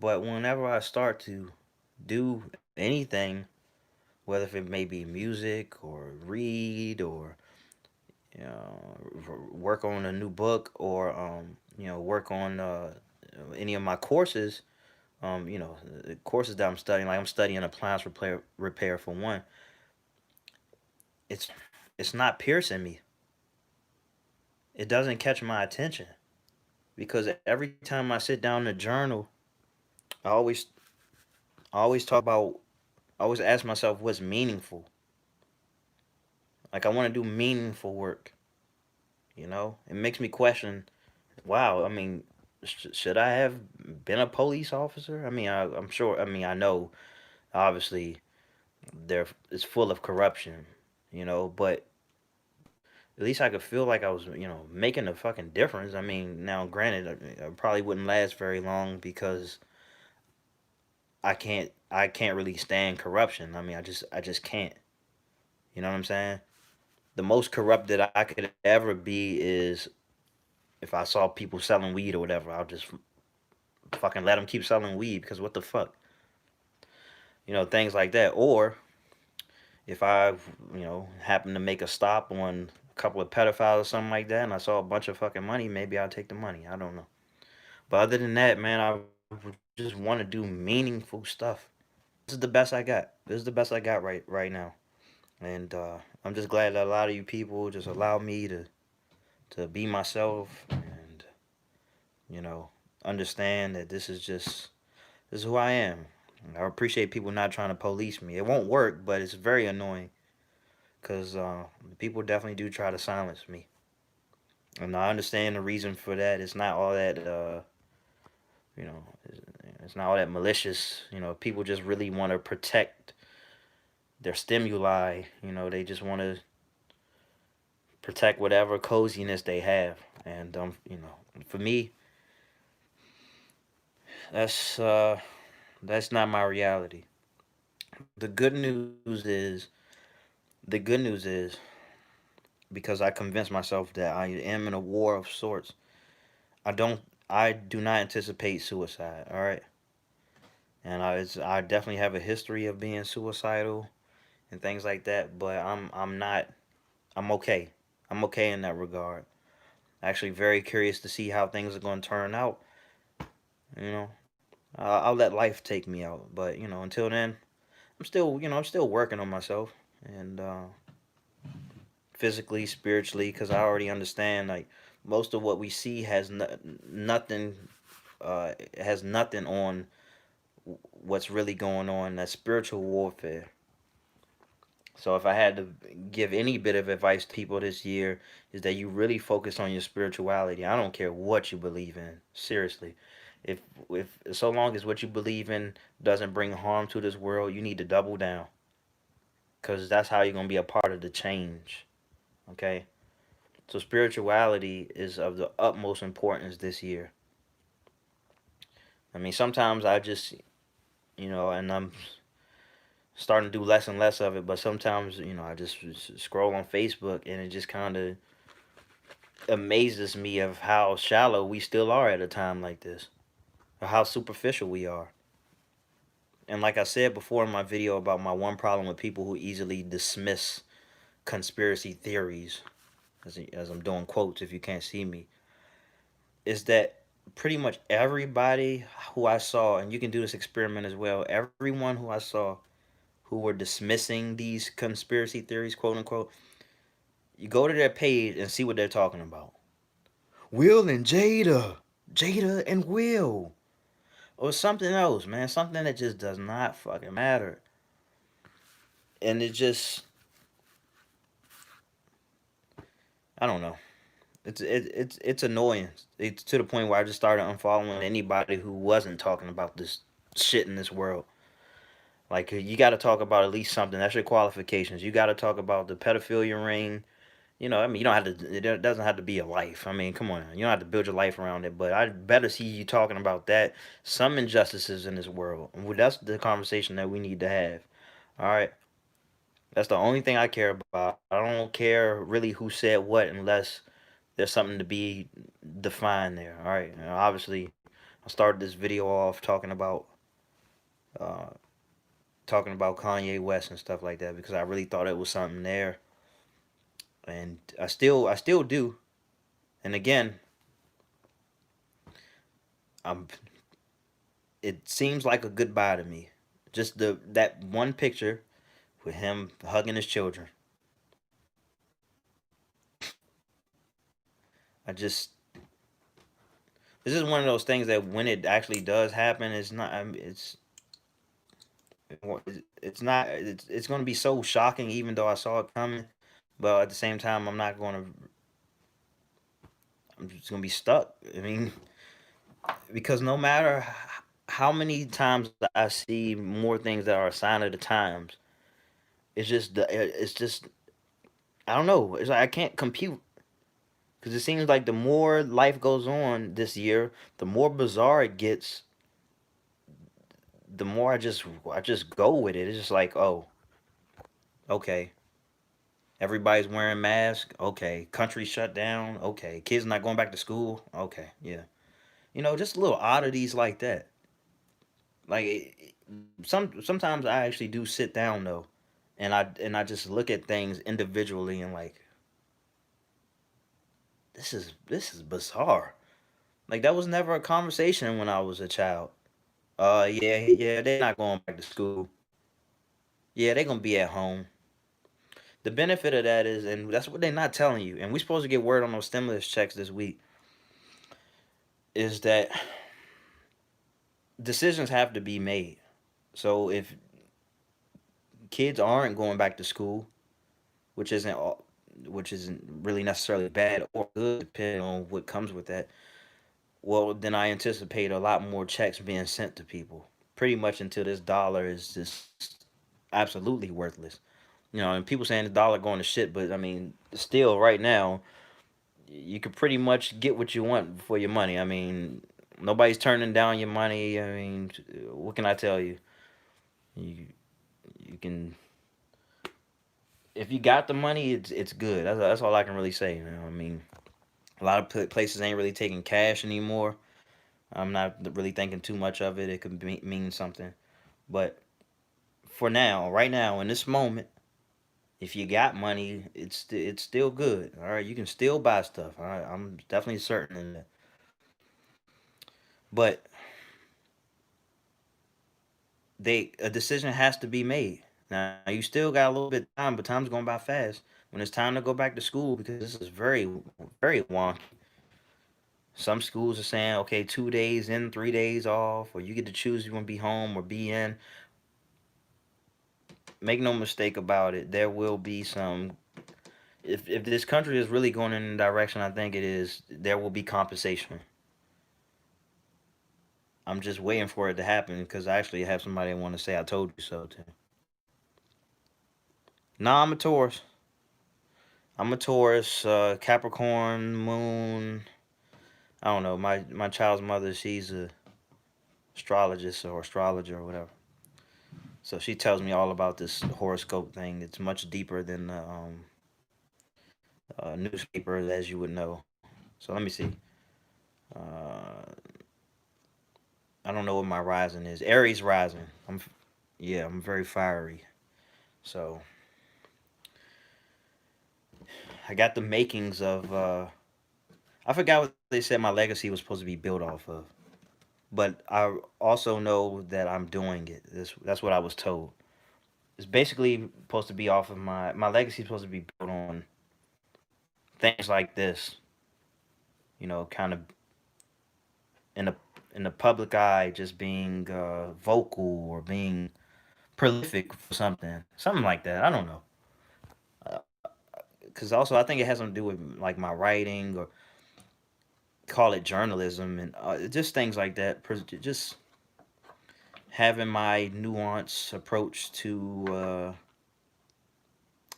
But whenever I start to do anything, whether if it may be music or read or work on a new book or work on any of my courses, courses that I'm studying, like I'm studying appliance repair for one. It's it's not piercing me. It doesn't catch my attention because every time I sit down to journal, I always I always talk about I always ask myself what's meaningful. Like I want to do meaningful work. It makes me question. Wow, I mean, should I have been a police officer? I mean, I'm sure. I mean, I know obviously there it's full of corruption, but at least I could feel like I was, making a fucking difference. I mean, now granted, I probably wouldn't last very long because I can't really stand corruption. I mean, I just can't. You know what I'm saying? The most corrupt that I could ever be is if I saw people selling weed or whatever. I'll just fucking let them keep selling weed because what the fuck, things like that. Or if I, happen to make a stop on a couple of pedophiles or something like that, and I saw a bunch of fucking money, maybe I'll take the money. I don't know. But other than that, man, I just want to do meaningful stuff. This is the best I got. This is the best I got right now, and I'm just glad that a lot of you people just allow me to be myself and you know understand that this is who I am. I appreciate people not trying to police me. It won't work, but it's very annoying because people definitely do try to silence me, and I understand the reason for that. It's not all that you know, it's not all that malicious. People just really want to protect their stimuli. They just want to protect whatever coziness they have, and for me, that's uh, that's not my reality. The good news is, the good news is because I convinced myself that I am in a war of sorts. I don't. I do not anticipate suicide. All right, and I definitely have a history of being suicidal and things like that. But I'm not. I'm okay. I'm okay in that regard. Actually, very curious to see how things are going to turn out. You know, I'll let life take me out. But until then, I'm still working on myself and physically, spiritually, because I already understand like most of what we see nothing. Has nothing on what's really going on. That spiritual warfare. So if I had to give any bit of advice to people this year, is that you really focus on your spirituality. I don't care what you believe in. Seriously. If so long as what you believe in doesn't bring harm to this world, you need to double down. because that's how you're gonna be a part of the change. Okay, so spirituality is of the utmost importance this year. I mean, sometimes I just, and I'm starting to do less and less of it, but sometimes, I just scroll on Facebook and it just kind of amazes me of how shallow we still are at a time like this, or how superficial we are. And like I said before in my video about my one problem with people who easily dismiss conspiracy theories, as I'm doing quotes if you can't see me, is that pretty much everybody who I saw, and you can do this experiment as well, everyone who I saw who were dismissing these conspiracy theories, quote unquote, you go to their page and see what they're talking about. Will and Jada. Jada and Will. Or something else, man. Something that just does not fucking matter. And it just, I don't know. It's annoying. It's to the point where I just started unfollowing anybody who wasn't talking about this shit in this world. Like you got to talk about at least something. That's your qualifications. You got to talk about the pedophilia ring. I mean, you don't have to. It doesn't have to be a life. I mean, come on, you don't have to build your life around it. But I'd better see you talking about that. Some injustices in this world. That's the conversation that we need to have. All right, that's the only thing I care about. I don't care really who said what unless there's something to be defined there. All right. Now, obviously, I started this video off uh, talking about Kanye West and stuff like that because I really thought it was something there, and I still do. And again, I'm. It seems like a goodbye to me. Just that one picture with him hugging his children. I just this is one of those things that when it actually does happen, it's not. It's not. It's going to be so shocking, even though I saw it coming. But at the same time, I'm not going to. I'm just going to be stuck. I mean, because no matter how many times I see more things that are a sign of the times, it's just I don't know. It's like I can't compute because it seems like the more life goes on this year, the more bizarre it gets. The more I just go with it. It's just like, oh, okay, everybody's wearing masks. Okay, country shut down. Okay, kids not going back to school. Okay, yeah, just little oddities like that. Like sometimes I actually do sit down though, and I just look at things individually and like this is bizarre. Like that was never a conversation when I was a child. Yeah, they're not going back to school. Yeah, they're gonna be at home. The benefit of that is, and that's what they're not telling you, and we're supposed to get word on those stimulus checks this week, is that decisions have to be made. So if kids aren't going back to school, which isn't which isn't really necessarily bad or good, depending on what comes with that, well, then I anticipate a lot more checks being sent to people, pretty much until this dollar is just absolutely worthless. And people saying the dollar going to shit, but I mean, still, right now, you could pretty much get what you want for your money. I mean, nobody's turning down your money. I mean, what can I tell you? You you can if you got the money, it's good. That's all I can really say. I mean, a lot of places ain't really taking cash anymore. I'm not really thinking too much of it. It could mean something, but for now, right now, in this moment, if you got money, it's still good. All right, you can still buy stuff. All right, I'm definitely certain in that. But a decision has to be made. Now you still got a little bit of time, but time's going by fast. When it's time to go back to school, because this is very, very wonky. Some schools are saying, okay, 2 days in, 3 days off, or you get to choose if you want to be home or be in. Make no mistake about it, there will be some. If this country is really going in the direction I think it is, there will be compensation. I'm just waiting for it to happen because I actually have somebody want to say I told you so too. Nah, I'm a Taurus. I'm a Taurus, Capricorn, Moon. I don't know. My child's mother, she's a astrologist or astrologer or whatever. So she tells me all about this horoscope thing. It's much deeper than the newspaper, as you would know. So let me see. Uh, I don't know what my rising is. Aries rising. Yeah, I'm very fiery. So I got the makings of. I forgot what they said my legacy was supposed to be built off of, but I also know that I'm doing it. That's what I was told. It's basically supposed to be off of my legacy is supposed to be built on things like this. Kind of in the in the public eye, just being vocal or being prolific for something like that. I don't know. Because also I think it has something to do with like my writing or call it journalism and just things like that. Just having my nuanced approach to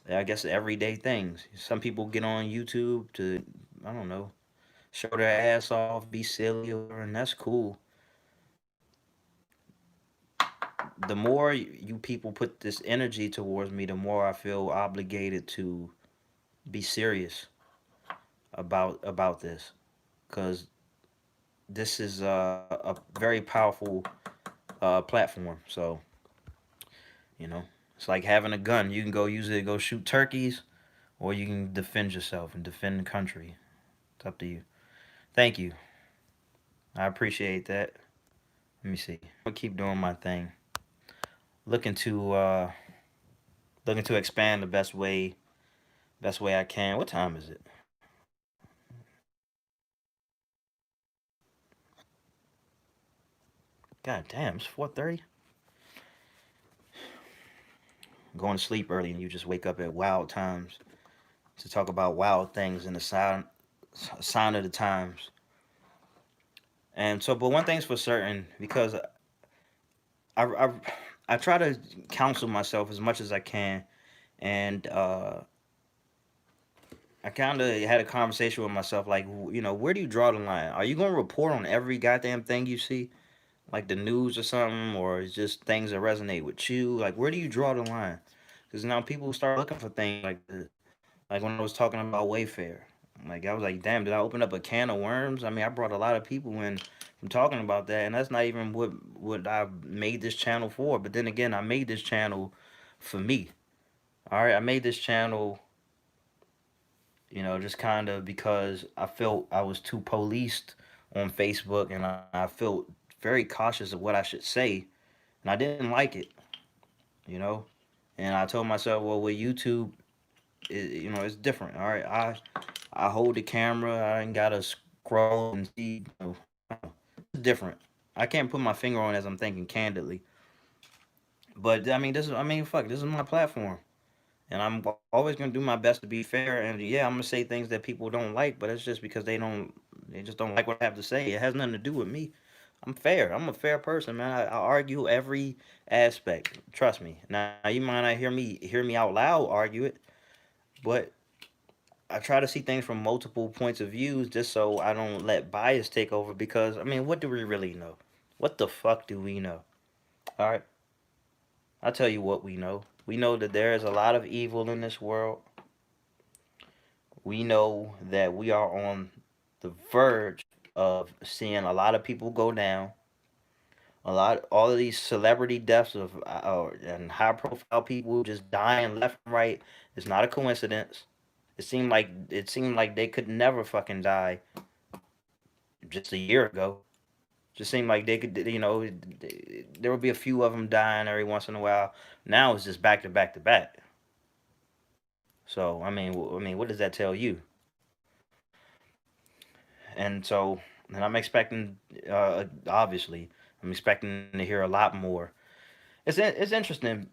I guess everyday things. Some people get on YouTube to I don't know show their ass off, be silly, and that's cool. The more you people put this energy towards me, the more I feel obligated to be serious about this because this is a very powerful platform. So you know, it's like having a gun. You can go use it to go shoot turkeys, or you can defend yourself and defend the country. It's up to you. Thank you. I appreciate that. Let me see. I'm gonna keep doing my thing. Looking to uh, looking to expand the best way I can. What time is it? God damn, it's 4:30. Going to sleep early and you just wake up at wild times to talk about wild things in the sign of the times. And so, but one thing's for certain because I I, I try to counsel myself as much as I can, and I kind of had a conversation with myself, like, where do you draw the line? Are you gonna report on every goddamn thing you see, like the news or something, or it's just things that resonate with you? Like, where do you draw the line? Because now people start looking for things like this. Like when I was talking about Wayfair, like I was like, damn, did I open up a can of worms? I mean, I brought a lot of people in from talking about that, and that's not even what I made this channel for. But then again, I made this channel for me. All right, I made this channel, just kind of because I felt I was too policed on Facebook, and I felt very cautious of what I should say, and I didn't like it, you know. And I told myself, well, with YouTube, it's different. All right, I hold the camera. I ain't gotta scroll and see. It's different. I can't put my finger on it as I'm thinking candidly. But I mean, fuck. This is my platform, and I'm always gonna do my best to be fair. And yeah, I'm gonna say things that people don't like, but it's just because they just don't like what I have to say. It has nothing to do with me. I'm fair. I'm a fair person, man. I argue every aspect. Trust me. Now you might not hear me out loud argue it, but I try to see things from multiple points of views just so I don't let bias take over because I mean, what do we really know? What the fuck do we know? All right, I'll tell you what we know. We know that there is a lot of evil in this world. We know that we are on the verge of seeing a lot of people go down. All of these celebrity deaths and high profile people just dying left and right. It's not a coincidence. It seemed like they could never fucking die just a year ago. Just seemed like they could, there would be a few of them dying every once in a while. Now it's just back to back to back. So I mean, what does that tell you? And so, and I'm expecting, obviously, I'm expecting to hear a lot more. It's interesting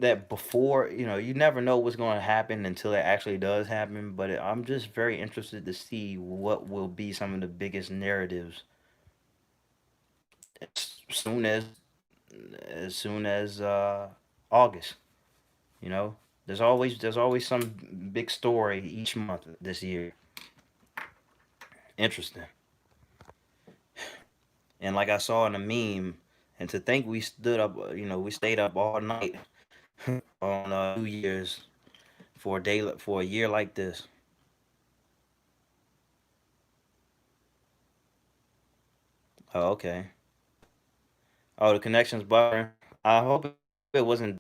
that before, you never know what's going to happen until it actually does happen. But I'm just very interested to see what will be some of the biggest narratives as soon as August. You know, There's always some big story each month this year. Interesting. And like I saw in a meme, and to think we stood up, we stayed up all night on New Year's for a year like this. Oh, okay. Oh, the connection's buffering. I hope it wasn't.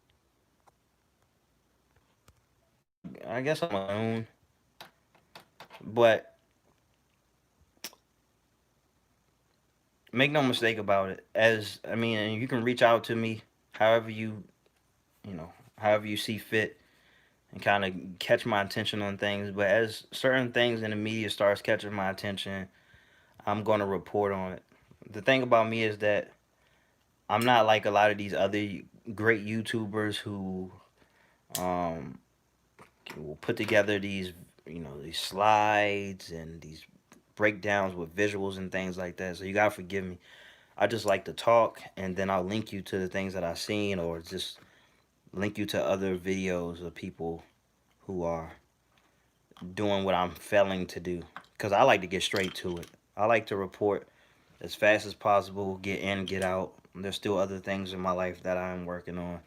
I guess I'm alone, but make no mistake about it. As I mean, and you can reach out to me however you know, however you see fit, and kind of catch my attention on things. But as certain things in the media starts catching my attention, I'm gonna report on it. The thing about me is that I'm not like a lot of these other great YouTubers who um, will put together these slides and these breakdowns with visuals and things like that. So you gotta forgive me. I just like to talk, and then I'll link you to the things that I've seen, or just link you to other videos of people who are doing what I'm failing to do. Because I like to get straight to it. I like to report as fast as possible, get in, get out. There's still other things in my life that I'm working on.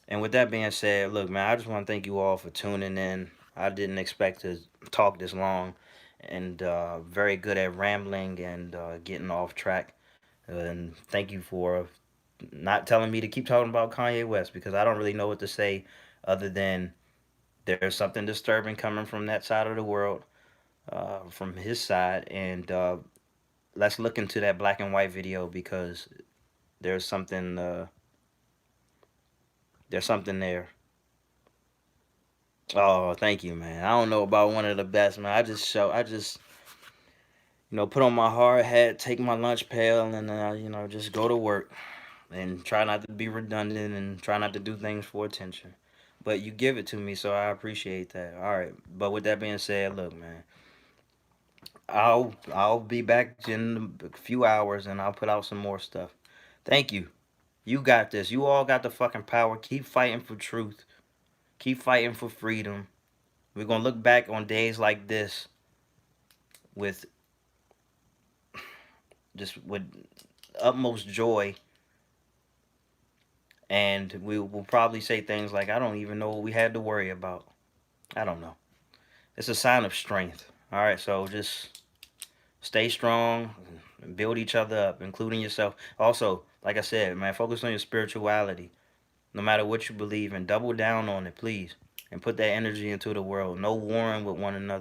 And with that being said, look, man, I just want to thank you all for tuning in. I didn't expect to talk this long, and very good at rambling and getting off track. And thank you for not telling me to keep talking about Kanye West, because I don't really know what to say other than there's something disturbing coming from that side of the world, from his side. And let's look into that black and white video, because there's something uh, there's something there. Oh, thank you, man. I don't know about one of the best, man. I just put on my hard hat, take my lunch pail, and just go to work and try not to be redundant and try not to do things for attention. But you give it to me, so I appreciate that. All right. But with that being said, look, man, I'll be back in a few hours, and I'll put out some more stuff. Thank you. You got this. You all got the fucking power. Keep fighting for truth. Keep fighting for freedom. We're gonna look back on days like this with just with utmost joy, and we will probably say things like, "I don't even know what we had to worry about." I don't know. It's a sign of strength. All right, so just stay strong and build each other up, including yourself. Also, like I said, man, focus on your spirituality. No matter what you believe in, double down on it, please, and put that energy into the world. No warring with one another.